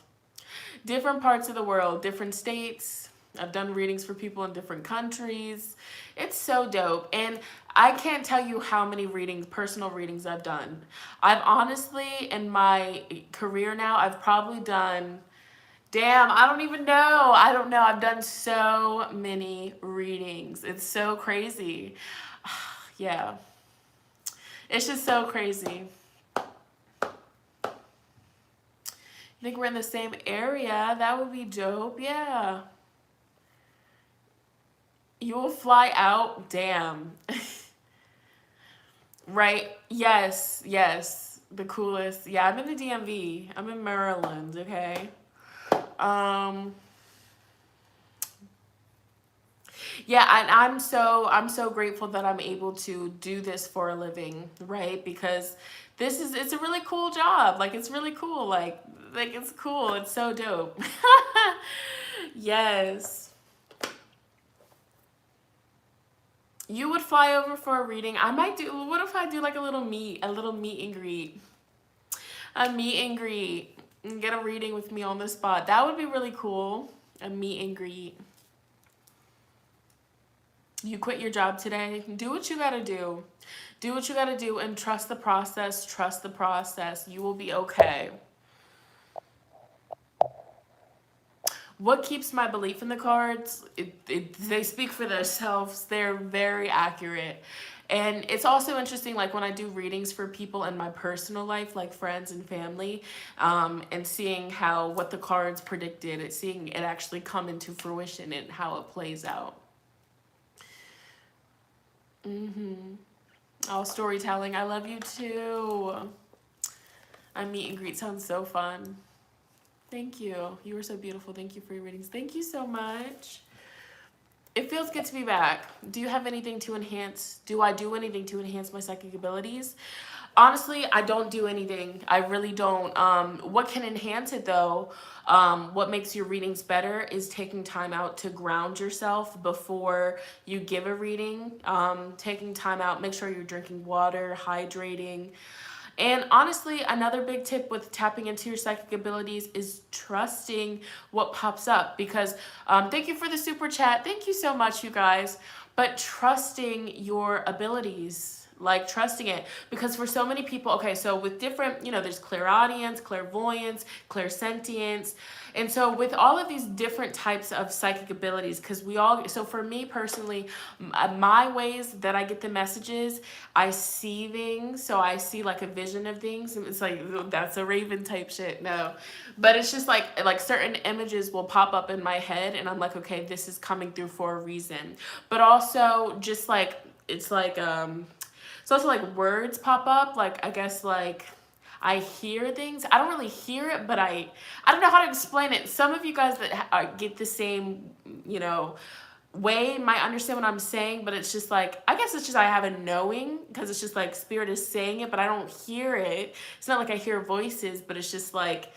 Different parts of the world, different states. I've done readings for people in different countries. It's so dope. And I can't tell you how many personal readings I've done. I've honestly, in my career now, I've probably done, I don't even know. I don't know. I've done so many readings. It's so crazy. Yeah. It's just so crazy. You think we're in the same area? That would be dope. Yeah. You will fly out? Damn. Right? Yes, yes. The coolest. Yeah, I'm in the DMV. I'm in Maryland, okay? Um yeah, and I'm so grateful that I'm able to do this for a living, right? Because it's a really cool job. Like it's really cool. Like it's cool. It's so dope. Yes. You would fly over for a reading. I might do, what if I do like a little meet and greet? A meet and greet. And get a reading with me on the spot. That would be really cool. A meet and greet. You quit your job today. Do what you gotta do. Do what you gotta do and trust the process. Trust the process. You will be okay. What keeps my belief in the cards? They speak for themselves. They're very accurate. And it's also interesting, like when I do readings for people in my personal life, like friends and family, and seeing how what the cards predicted, seeing it actually come into fruition and how it plays out. Oh, storytelling. I love you too. A meet and greet sounds so fun. Thank you. You were so beautiful. Thank you for your readings. Thank you so much. It feels good to be back. Do you have anything to enhance? Do I do anything to enhance my psychic abilities? Honestly, I don't do anything. I really don't. What can enhance it though, what makes your readings better is taking time out to ground yourself before you give a reading. Taking time out, make sure you're drinking water, hydrating. And honestly, another big tip with tapping into your psychic abilities is trusting what pops up. Because thank you for the super chat. Thank you so much, you guys. But trusting your abilities, like trusting it. Because for so many people, okay, so with different, there's clairaudience, clairvoyance, clairsentience. And so with all of these different types of psychic abilities, because so for me personally, my ways that I get the messages, I see things. So I see like a vision of things. And it's like, that's a Raven type shit. No. But it's just like certain images will pop up in my head and I'm like, okay, this is coming through for a reason. But also just like, it's also like words pop up. Like, I guess like, I hear things. I don't really hear it, but I don't know how to explain it. Some of you guys that get the same, way might understand what I'm saying, but it's just like, I guess it's just I have a knowing because it's just like spirit is saying it, but I don't hear it. It's not like I hear voices, but it's just like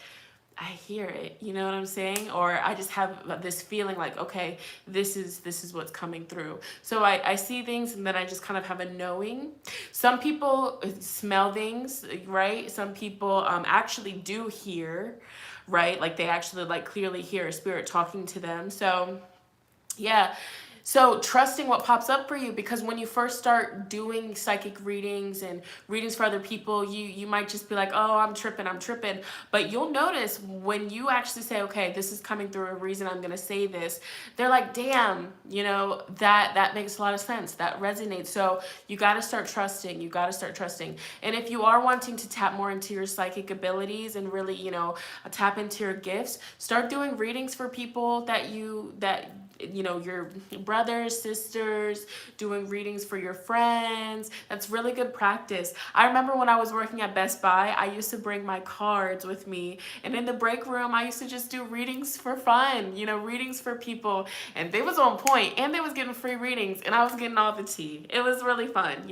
I hear it, you know what I'm saying? Or I just have this feeling like, okay, this is what's coming through. So I see things and then I just kind of have a knowing. Some people smell things, right? Some people actually do hear, right? Like they actually like clearly hear a spirit talking to them. So yeah. So trusting what pops up for you, because when you first start doing psychic readings and readings for other people, you might just be like, oh, I'm tripping. But you'll notice when you actually say, okay, this is coming through a reason I'm going to say this, they're like, damn, that makes a lot of sense. That resonates. So you got to start trusting. And if you are wanting to tap more into your psychic abilities and really, tap into your gifts, start doing readings for people that your brothers, sisters, doing readings for your friends. That's really good practice. I remember when I was working at Best Buy, I used to bring my cards with me, and in the break room I used to just do readings for fun, readings for people, and they was on point and they was getting free readings and I was getting all the tea. It was really fun,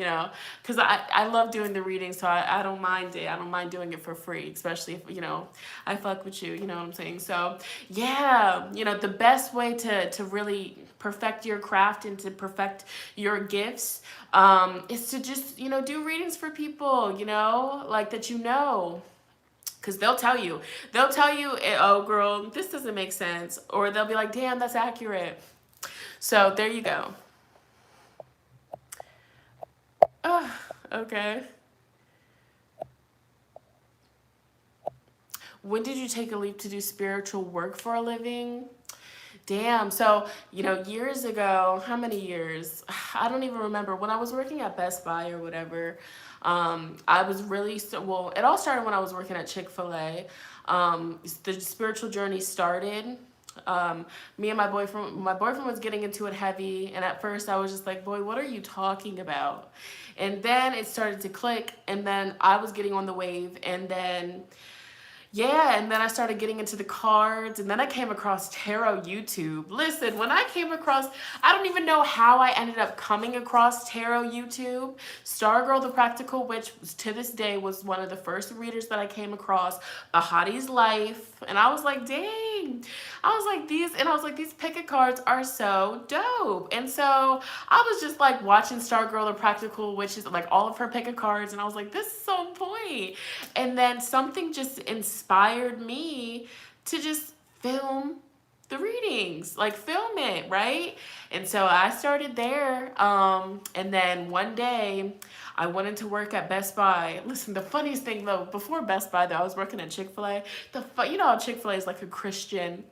because I love doing the readings, so I don't mind it. I don't mind doing it for free, especially if I fuck with you, you know what I'm saying? So yeah, the best way to really perfect your craft and to perfect your gifts is to just do readings for people like that, because they'll tell you, oh girl, this doesn't make sense, or they'll be like, damn, that's accurate. So there you go. Okay. When did you take a leap to do spiritual work for a living? Damn. So, years ago, how many years? I don't even remember. When I was working at Best Buy or whatever, I was really, well, it all started when I was working at Chick-fil-A. The spiritual journey started me and my boyfriend was getting into it heavy, and at first I was just like, boy, what are you talking about? And then it started to click, and then I was getting on the wave, and then yeah, and then I started getting into the cards, and then I came across tarot YouTube. Listen, when I came across, I don't even know how I ended up coming across tarot YouTube. Stargirl the Practical Witch, to this day, was one of the first readers that I came across. Bahati's Life, and I was like, dang. These picket cards are so dope. And so I was just like watching Stargirl the Practical Witch, like all of her picket cards, and I was like, this is so on point. And then something just inspired me to just film the readings, like film it, right? And so I started there. And then one day I went into work at Best Buy. Listen, the funniest thing though, before Best Buy though, I was working at Chick-fil-A. You know how Chick-fil-A is like a Christian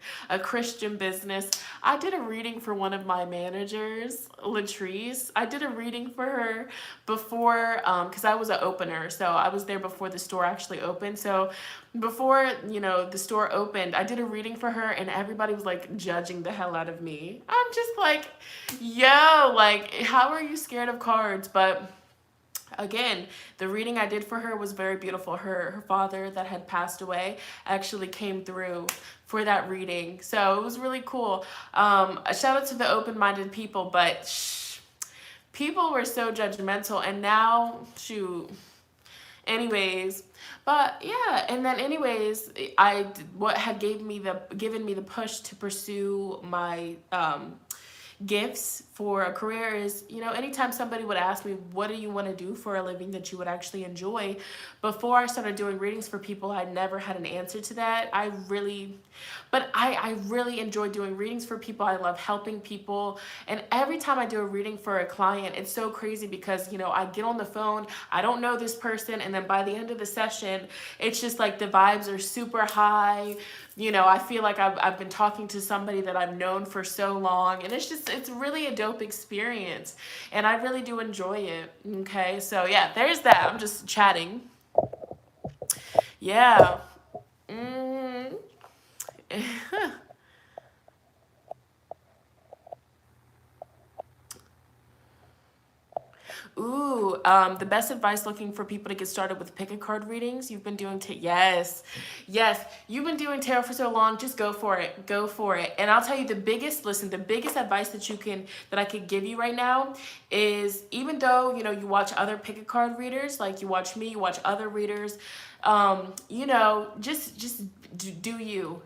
business. I did a reading for one of my managers, Latrice. I did a reading for her before, because I was an opener. So I was there before the store actually opened. So before, you know, the store opened, I did a reading for her, and everybody was like judging the hell out of me. I'm just like, yo, like, how are you scared of cards? But again, the reading I did for her was very beautiful. Her father that had passed away actually came through for that reading. So it was really cool. A shout out to the open-minded people, but people were so judgmental, and now, shoot. Anyways, but yeah, and then anyways, what had given me the push to pursue my gifts for a career is, you know, anytime somebody would ask me, what do you want to do for a living that you would actually enjoy? Before I started doing readings for people, I never had an answer to that. I really enjoy doing readings for people. I love helping people. And every time I do a reading for a client, it's so crazy because, you know, I get on the phone, I don't know this person, and then by the end of the session, it's just like the vibes are super high. You know, I feel like I've been talking to somebody that I've known for so long, and it's really a dope experience, and I really do enjoy it. Okay, so yeah, there's that. I'm just chatting. Yeah. Ooh, the best advice looking for people to get started with pick a card readings. You've been doing yes, you've been doing tarot for so long. Just go for it. Go for it. And I'll tell you the biggest advice that I could give you right now is, even though, you know, you watch other pick a card readers, like you watch me, you watch other readers, you know, just do you,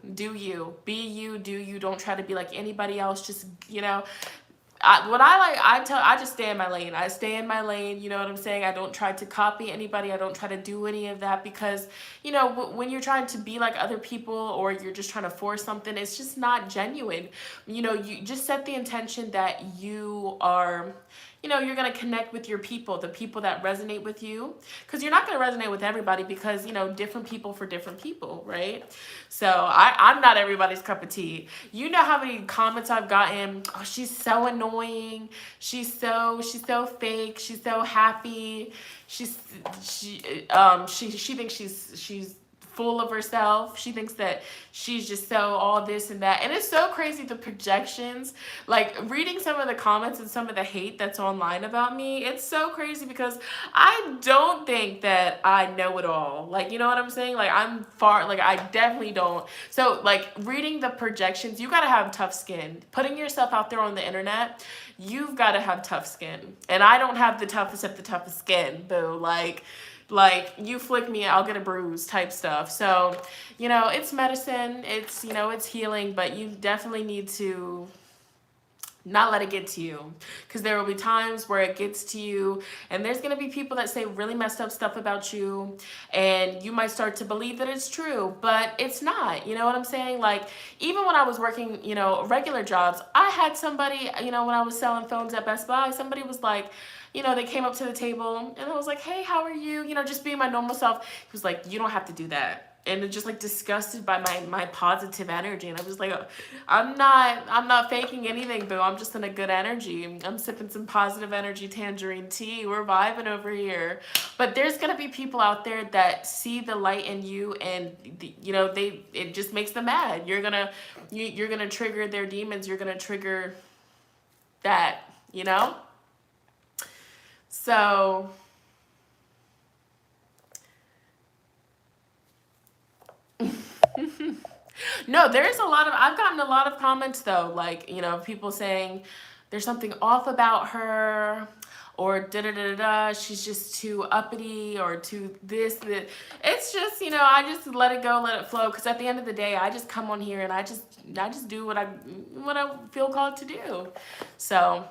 be you, do you. Don't try to be like anybody else. Just, you know, I just stay in my lane. I stay in my lane, you know what I'm saying? I don't try to copy anybody. I don't try to do any of that because, you know, when you're trying to be like other people or you're just trying to force something, it's just not genuine. You know, you just set the intention that you are, you know, you're going to connect with your people, the people that resonate with you, because you're not going to resonate with everybody because, you know, different people for different people, right? So I'm not everybody's cup of tea. You know how many comments I've gotten? Oh, she's so annoying. She's so fake. She's so happy. She thinks she's full of herself. She thinks that she's just so all this and that. And it's so crazy, the projections, like reading some of the comments and some of the hate that's online about me. It's so crazy because I don't think that I know it all. Like, you know what I'm saying? Like, I'm far, like, I definitely don't. So like reading the projections, you got to have tough skin. Putting yourself out there on the internet, you've got to have tough skin. And I don't have the toughest skin, boo. Like, you flick me, I'll get a bruise type stuff. So, you know, it's medicine, it's, you know, it's healing, but you definitely need to not let it get to you, because there will be times where it gets to you, and there's going to be people that say really messed up stuff about you, and you might start to believe that it's true, but it's not. You know what I'm saying? Like, even when I was working, you know, regular jobs, I had somebody, you know, when I was selling phones at Best Buy, somebody was like, you know, they came up to the table and I was like, hey, how are you? You know, just being my normal self. He was like, you don't have to do that. and just like disgusted by my positive energy. And I was like, I'm not faking anything, boo. I'm just in a good energy. I'm sipping some positive energy tangerine tea. We're vibing over here. But there's gonna be people out there that see the light in you, and you know, it just makes them mad. You're gonna trigger their demons. You're gonna trigger that, you know. So no, there's a lot of, I've gotten a lot of comments though, like, you know, people saying there's something off about her, or da da da da da, she's just too uppity, or too this, that. It's just, you know, I just let it go, let it flow, because at the end of the day, I just come on here and I just do what I feel called to do. So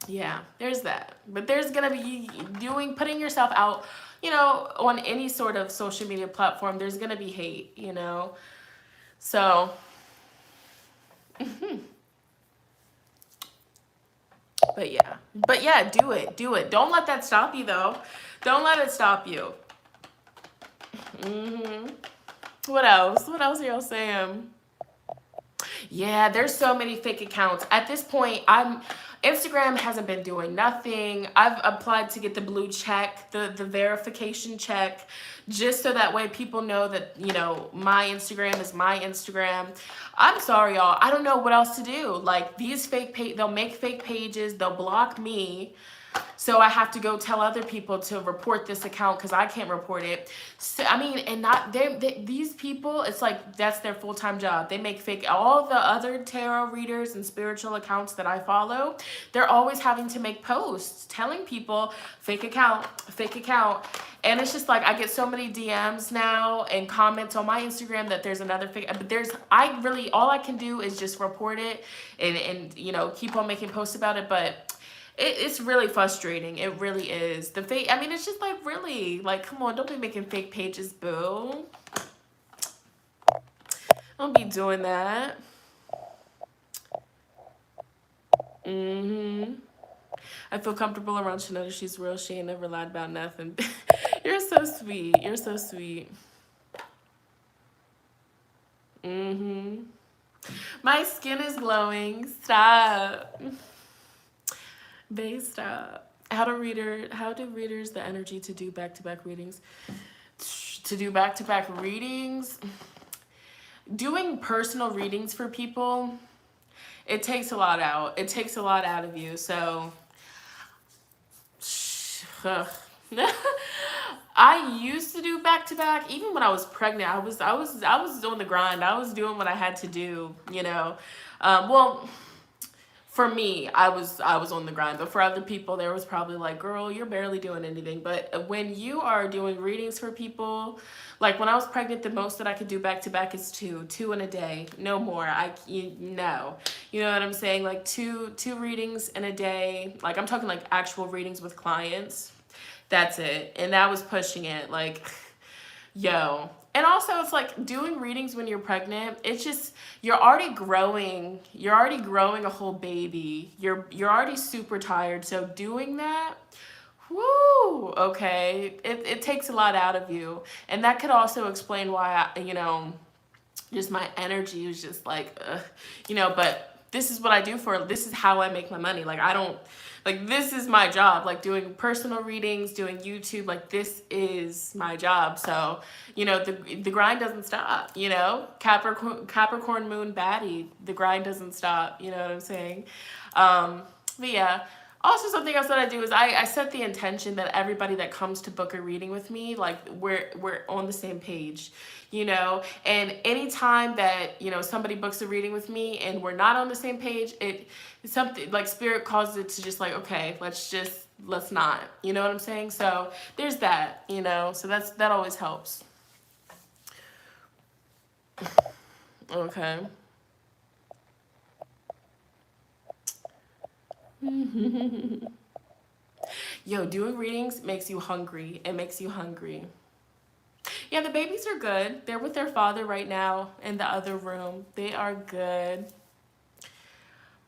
yeah, there's that. But there's gonna be putting yourself out, you know, on any sort of social media platform. There's gonna be hate, you know. So but yeah, do it. Don't let that stop you though. Don't let it stop you. What else are y'all saying? Yeah, there's so many fake accounts at this point. Instagram hasn't been doing nothing. I've applied to get the blue check, the verification check, just so that way people know that, you know, my Instagram is my Instagram. I'm sorry, y'all. I don't know what else to do. Like, these they'll make fake pages, they'll block me. So I have to go tell other people to report this account because I can't report it. So, I mean, and not these people, it's like that's their full-time job. They make fake, all the other tarot readers and spiritual accounts that I follow, they're always having to make posts telling people fake account. And it's just like, I get so many DMs now and comments on my Instagram that there's another fake, but all I can do is just report it and you know, keep on making posts about it. But it's really frustrating. It really is. The fake, I mean, it's just like, really, like, come on, don't be making fake pages, boo. Don't be doing that. I feel comfortable around Shonnetta. She's real. She ain't never lied about nothing. You're so sweet. You're so sweet. My skin is glowing. Stop. Based how do readers the energy to do back-to-back readings? To do back-to-back readings, doing personal readings for people, it takes a lot out. It takes a lot out of you. So I used to do back-to-back. Even when I was pregnant, I was on the grind. I was doing what I had to do, you know. Well, for me, I was on the grind, but for other people, there was probably like, girl, you're barely doing anything. But when you are doing readings for people, like when I was pregnant, the most that I could do back to back is two in a day, no more. You know what I'm saying? Like two readings in a day. Like, I'm talking like actual readings with clients. That's it. And that was pushing it. Like, yo. And also, it's like doing readings when you're pregnant, it's just, you're already growing a whole baby. You're already super tired. So doing that, whoo, okay, it takes a lot out of you. And that could also explain why just my energy is just like, but this is what I do this is how I make my money. Like, this is my job, like doing personal readings, doing YouTube, like this is my job. So, the grind doesn't stop, Capricorn moon baddie, the grind doesn't stop, you know what I'm saying? But yeah. Also, something else that I do is I set the intention that everybody that comes to book a reading with me, like we're on the same page, and anytime that, somebody books a reading with me and we're not on the same page, it's something like spirit causes it to just like, okay, let's not, you know what I'm saying? So there's that, so that always helps. Okay. Yo, doing readings makes you hungry. It makes you hungry. Yeah, the babies are good. They're with their father right now in the other room. They are good.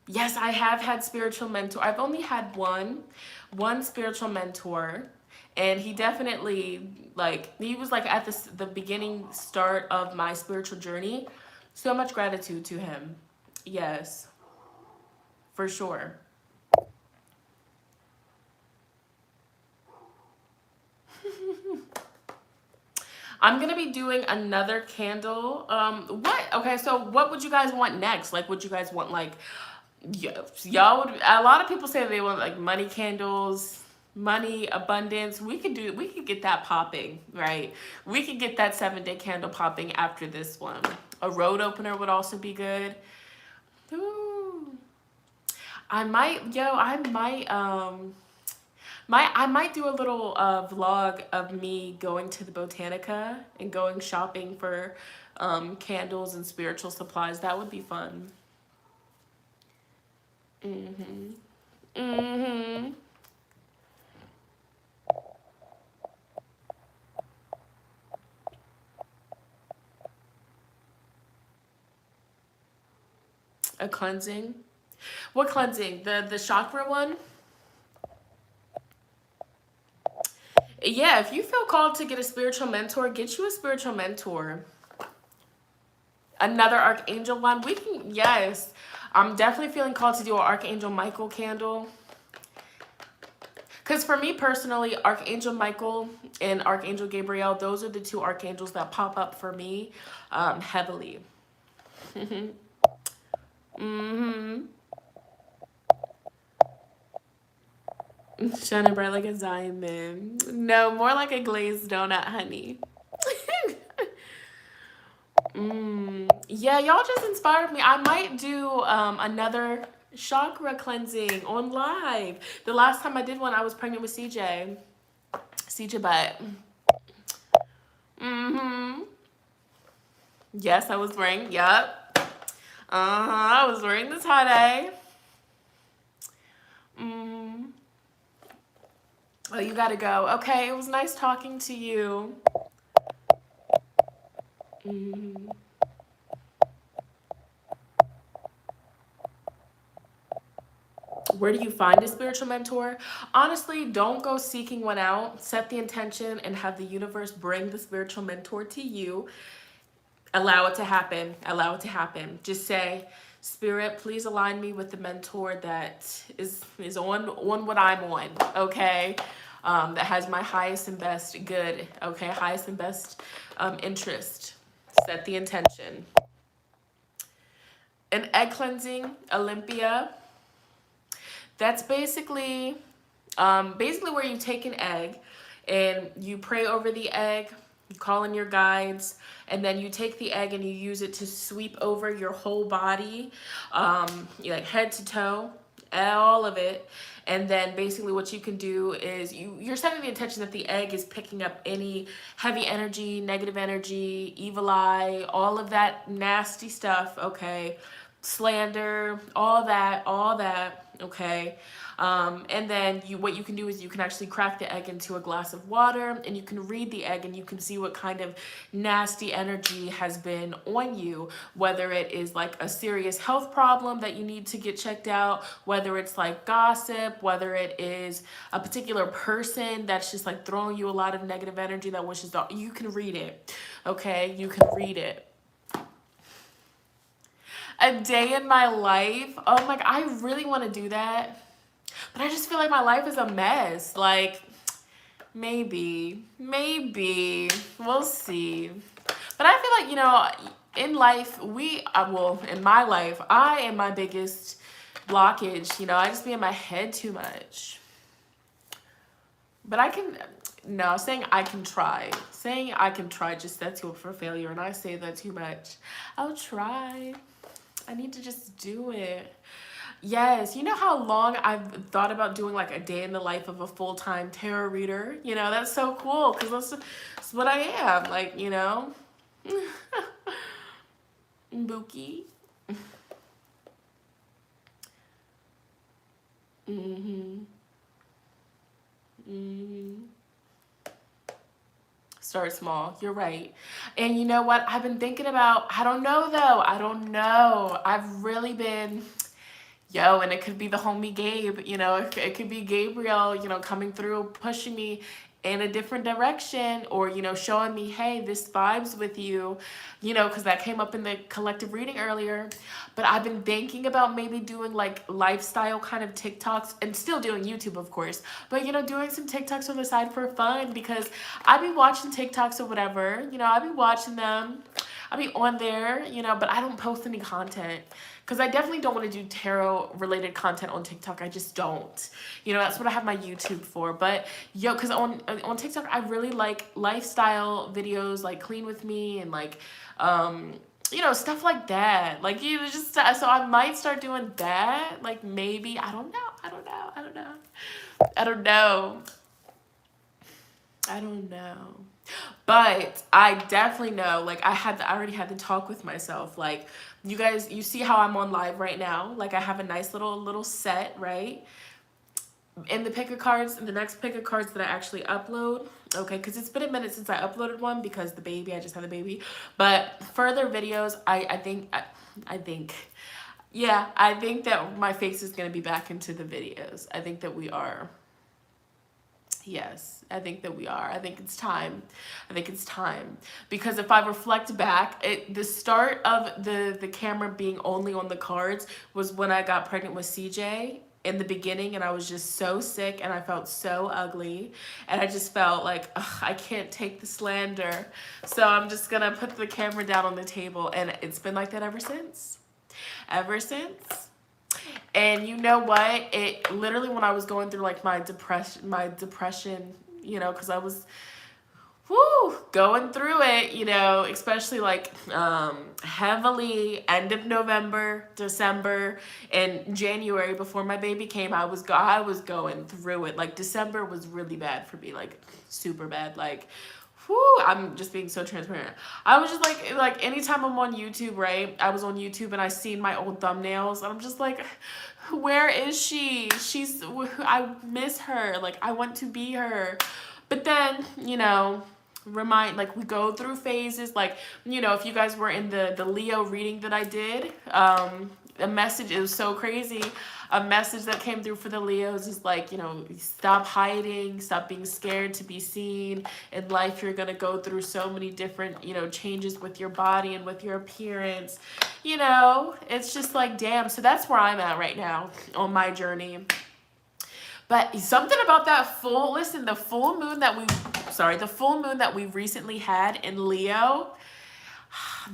Yes, I have had spiritual mentor. I've only had one spiritual mentor, And he definitely, like, he was like at the beginning start of my spiritual journey. So much gratitude to him. Yes, for sure. I'm gonna be doing another candle. What? Okay, so what would you guys want next? Like, would you guys want like, y'all would? A lot of people say they want like money candles, money abundance. We could get that popping, right? We could get that 7-day candle popping after this one. A road opener would also be good. Ooh. I might do a little vlog of me going to the Botanica and going shopping for candles and spiritual supplies. That would be fun. Mhm. Mhm. A cleansing. What cleansing? The chakra one? Yeah, if you feel called to get a spiritual mentor, get you a spiritual mentor. Another archangel one. We can, yes. I'm definitely feeling called to do an Archangel Michael candle. Because for me personally, Archangel Michael and Archangel Gabriel, those are the two archangels that pop up for me heavily. Mm-hmm. Shining bright like a diamond. No, more like a glazed donut, honey. Yeah, y'all just inspired me. I might do another chakra cleansing on live. The last time I did one, I was pregnant with CJ. CJ butt. Mm-hmm. Yes, I was wearing, yep. I was wearing the tie-dye. Mm. Oh, you gotta go. Okay, it was nice talking to you. Mm. Where do you find a spiritual mentor? Honestly, don't go seeking one out. Set the intention and have the universe bring the spiritual mentor to you. Allow it to happen. Allow it to happen. Just say, Spirit, please align me with the mentor that is on what I'm on, okay? That has my highest and best good, okay? Highest and best interest. Set the intention. An egg cleansing, Olympia. That's basically where you take an egg and you pray over the egg, you call in your guides, and then you take the egg and you use it to sweep over your whole body, like head to toe, all of it. And then basically what you can do is you're setting the intention that the egg is picking up any heavy energy, negative energy, evil eye, all of that nasty stuff, okay? Slander, all that, okay? And then what you can do is you can actually crack the egg into a glass of water and you can read the egg and you can see what kind of nasty energy has been on you, whether it is like a serious health problem that you need to get checked out, whether it's like gossip, whether it is a particular person that's just like throwing you a lot of negative energy that wishes that you can read it, okay? You can read it. A day in my life. Oh my God, I really want to do that. But I just feel like my life is a mess. Like, maybe. We'll see. But I feel like, in life, in my life, I am my biggest blockage. I just be in my head too much. But saying I can try. Saying I can try just sets you up for failure. And I say that too much. I'll try. I need to just do it. Yes, you know how long I've thought about doing like a day in the life of a full-time tarot reader? That's so cool because that's what I am, like, Mbookie. Mm-hmm. Mm-hmm. Start small. You're right. And you know what? I've been thinking about, I don't know though. I don't know. I've really been, and it could be the homie Gabe, it could be Gabriel, coming through, pushing me in a different direction, or, you know, showing me, hey, this vibes with you, you know, because that came up in the collective reading earlier. But I've been thinking about maybe doing like lifestyle kind of TikToks, and still doing YouTube, of course, but, you know, doing some TikToks on the side for fun, because I be watching TikToks or whatever, you know, I be watching them, I be on there, you know, but I don't post any content. Because I definitely don't want to do tarot related content on TikTok. I just don't. You know, that's what I have my YouTube for. But yo, because on TikTok, I really like lifestyle videos, like clean with me, and like, you know, stuff like that. Like, you know, just, so I might start doing that. Like, maybe, I don't know. I don't know. I don't know. I don't know. I don't know. But I definitely know, like, I already had to talk with myself. Like, you guys, you see how I'm on live right now? Like, I have a nice little set, right? In the pick of cards, in the next pick of cards that I actually upload, okay, because it's been a minute since I uploaded one because I just had the baby. But further videos, I think yeah, I think that my face is going to be back into the videos. I think that we are. Yes, I think that we are. I think it's time. I think it's time. Because if I reflect back, the start of the camera being only on the cards was when I got pregnant with CJ in the beginning, and I was just so sick, and I felt so ugly, and I just felt like, ugh, I can't take the slander. So I'm just going to put the camera down on the table, and it's been like that ever since. Ever since. And you know what? It literally, when I was going through like my depression, you know, because I was going through it, you know, especially like heavily end of November, December, and January before my baby came. I was going through it. Like, December was really bad for me, like super bad. Like, I'm just being so transparent. I was just like anytime I'm on YouTube, right? I was on YouTube and I seen my old thumbnails, and I'm just like, where is she? I miss her. Like, I want to be her. But then, you know, like, we go through phases. Like, you know, if you guys were in the Leo reading that I did, a message, it was so crazy. A message that came through for the Leos is like, you know, stop hiding, stop being scared to be seen. In life, you're going to go through so many different, you know, changes with your body and with your appearance. You know, it's just like, damn. So that's where I'm at right now on my journey. But something about that the full moon that we recently had in Leo,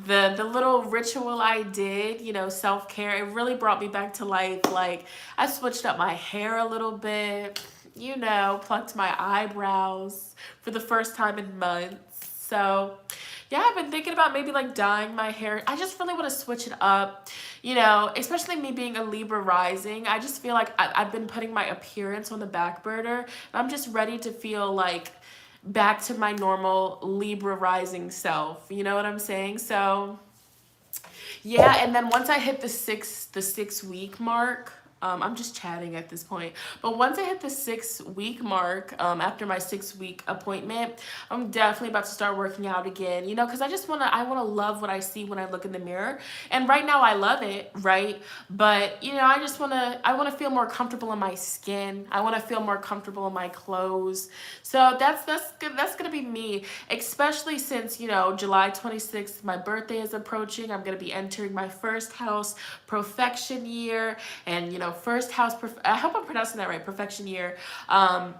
the little ritual I did, you know, self-care, it really brought me back to life. Like, I switched up my hair a little bit, you know, plucked my eyebrows for the first time in months. So yeah, I've been thinking about maybe like dyeing my hair. I just really want to switch it up, you know, especially me being a Libra rising. I just feel like I've been putting my appearance on the back burner, and I'm just ready to feel like back to my normal Libra rising self. You know what I'm saying? So yeah, and then once I hit the 6 week mark, I'm just chatting at this point. But once I hit the 6 week mark, after my 6 week appointment, I'm definitely about to start working out again, you know, because I want to love what I see when I look in the mirror. And right now I love it, right? But, you know, I want to feel more comfortable in my skin. I want to feel more comfortable in my clothes. So that's good. That's going to be me, especially since, you know, July 26th, my birthday is approaching. I'm going to be entering my first house perfection year, and, you know, first house, I hope I'm pronouncing that right, perfection year.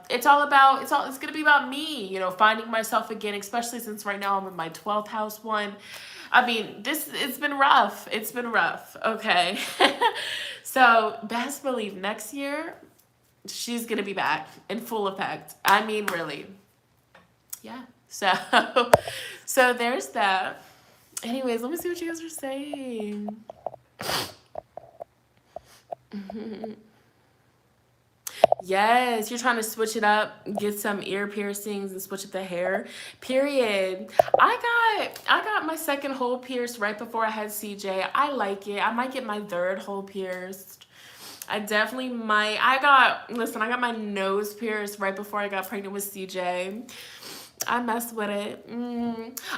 It's gonna be about me, you know, finding myself again, especially since right now I'm in my 12th house one. I mean, it's been rough. It's been rough, okay? So best believe next year, she's gonna be back in full effect. I mean, really. Yeah, so there's that. Anyways, let me see what you guys are saying. Yes, you're trying to switch it up, get some ear piercings and switch up the hair. Period. I got my second hole pierced right before I had CJ. I like it. I might get my third hole pierced. I definitely might. I got my nose pierced right before I got pregnant with CJ. I mess with it.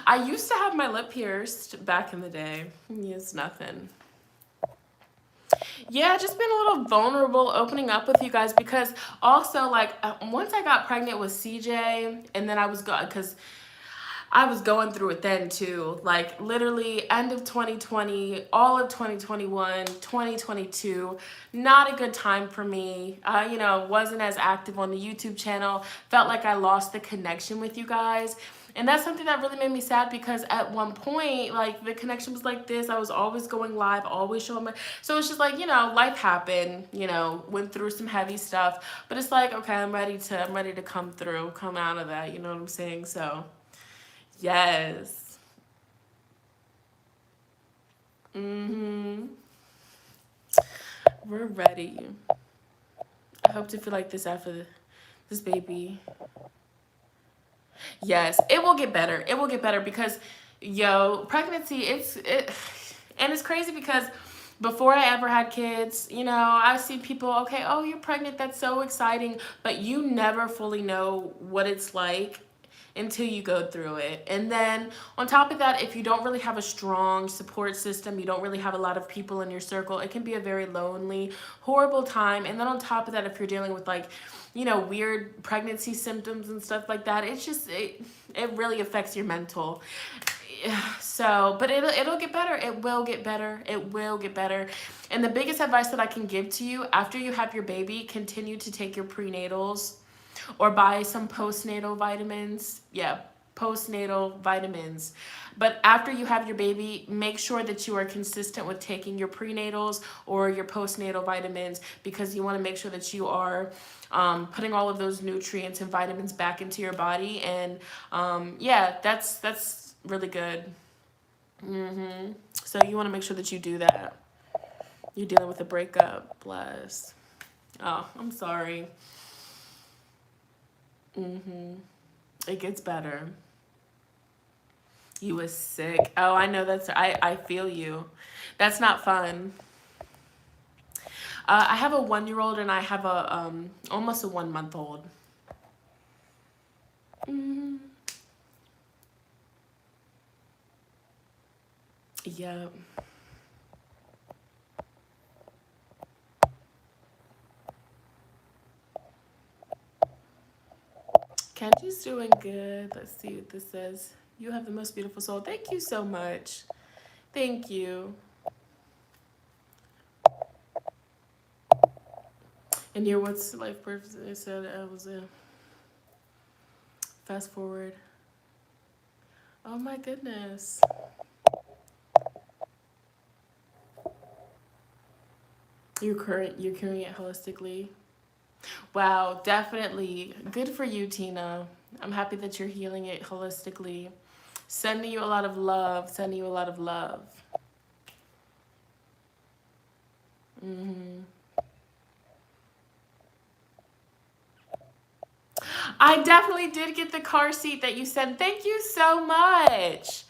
I used to have my lip pierced back in the day. It's nothing. Yeah, just been a little vulnerable opening up with you guys because also like once I got pregnant with CJ and then I was going because I was going through it then too. Like literally end of 2020, all of 2021, 2022, not a good time for me. You know, wasn't as active on the YouTube channel. Felt like I lost the connection with you guys. And that's something that really made me sad because at one point, like the connection was like this. I was always going live, always showing my, so it's just like, you know, life happened, you know, went through some heavy stuff, but it's like, okay, I'm ready to come through, come out of that. You know what I'm saying? So yes. Mm-hmm. We're ready. I hope to feel like this after this baby. Yes, it will get better. It will get better because, yo, pregnancy, and it's crazy because before I ever had kids, you know, I see people, okay, oh, you're pregnant, that's so exciting, but you never fully know what it's like until you go through it. And then on top of that, if you don't really have a strong support system, you don't really have a lot of people in your circle, it can be a very lonely, horrible time. And then on top of that, if you're dealing with like, you know, weird pregnancy symptoms and stuff like that, it's just it really affects your mental. So, but it'll get better. It will get better. It will get better. And the biggest advice that I can give to you after you have your baby, continue to take your prenatals or buy some postnatal vitamins. Yeah, postnatal vitamins. But after you have your baby, make sure that you are consistent with taking your prenatals or your postnatal vitamins because you want to make sure that you are putting all of those nutrients and vitamins back into your body. And yeah, that's really good. So you want to make sure that you do that. You're dealing with a breakup. Bless. Oh, I'm sorry. It gets better. You was sick. Oh, I know I feel you. That's not fun. I have a 1-year-old and I have a almost a 1-month-old. Yeah. Kenji's doing good. Let's see what this says. You have the most beautiful soul. Thank you so much. Thank you. And your what's life purpose? I said I was a fast forward. Oh my goodness. You're curing it holistically. Wow, definitely. Good for you, Tina. I'm happy that you're healing it holistically. Sending you a lot of love. Sending you a lot of love. I definitely did get the car seat that you sent. Thank you so much.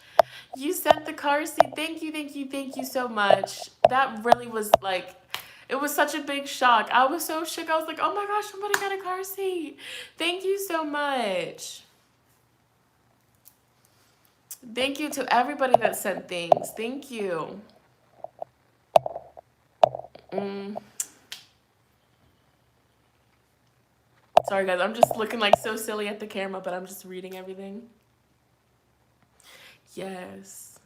You sent the car seat. Thank you, thank you, thank you so much. That really was like, it was such a big shock. I was so shook. I was like, oh my gosh, somebody got a car seat. Thank you so much. Thank you to everybody that sent things. Thank you. Sorry, guys. I'm just looking like so silly at the camera, but I'm just reading everything. Yes.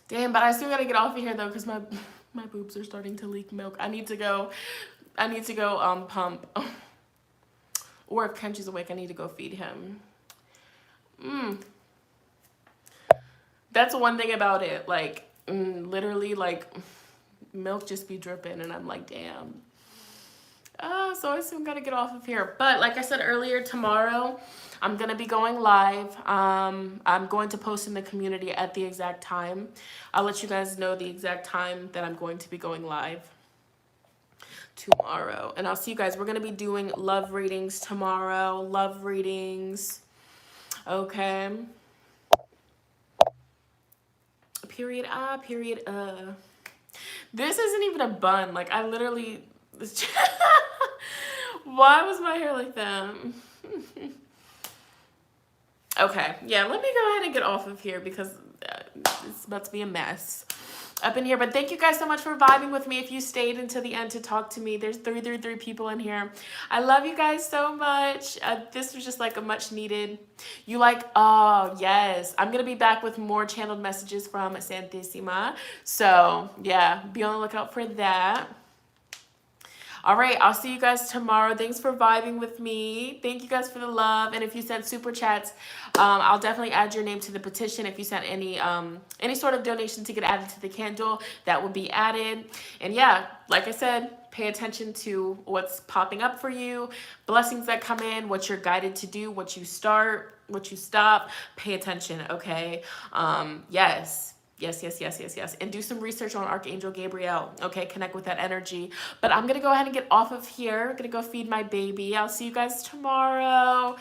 Damn, but I still gotta get off of here though, because my boobs are starting to leak milk. I need to go pump. Or if Kenji's awake, I need to go feed him. That's one thing about it. Like, literally, like, milk just be dripping, and I'm like, damn. So I still gotta get off of here. But like I said earlier, tomorrow I'm gonna be going live. I'm going to post in the community at the exact time. I'll let you guys know the exact time that I'm going to be going live tomorrow. And I'll see you guys. We're gonna be doing love readings tomorrow. Love readings. Okay. Period. Period. This isn't even a bun. Like I literally. Why was my hair like that? Okay, yeah, let me go ahead and get off of here because it's about to be a mess. up in here. But thank you guys so much for vibing with me. If you stayed until the end to talk to me, there's three people in here. I love you guys so much. This was just like a much needed. You like, oh yes, I'm gonna be back with more channeled messages from Santissima. So yeah, be on the lookout for that. All right, I'll see you guys tomorrow. Thanks for vibing with me. Thank you guys for the love. And if you sent super chats, I'll definitely add your name to the petition. If you sent any sort of donation to get added to the candle, that will be added. And yeah, like I said, pay attention to what's popping up for you, blessings that come in, what you're guided to do, what you start, what you stop. Pay attention, okay? Yes. Yes. And do some research on Archangel Gabriel. Okay, connect with that energy. But I'm going to go ahead and get off of here. I'm going to go feed my baby. I'll see you guys tomorrow.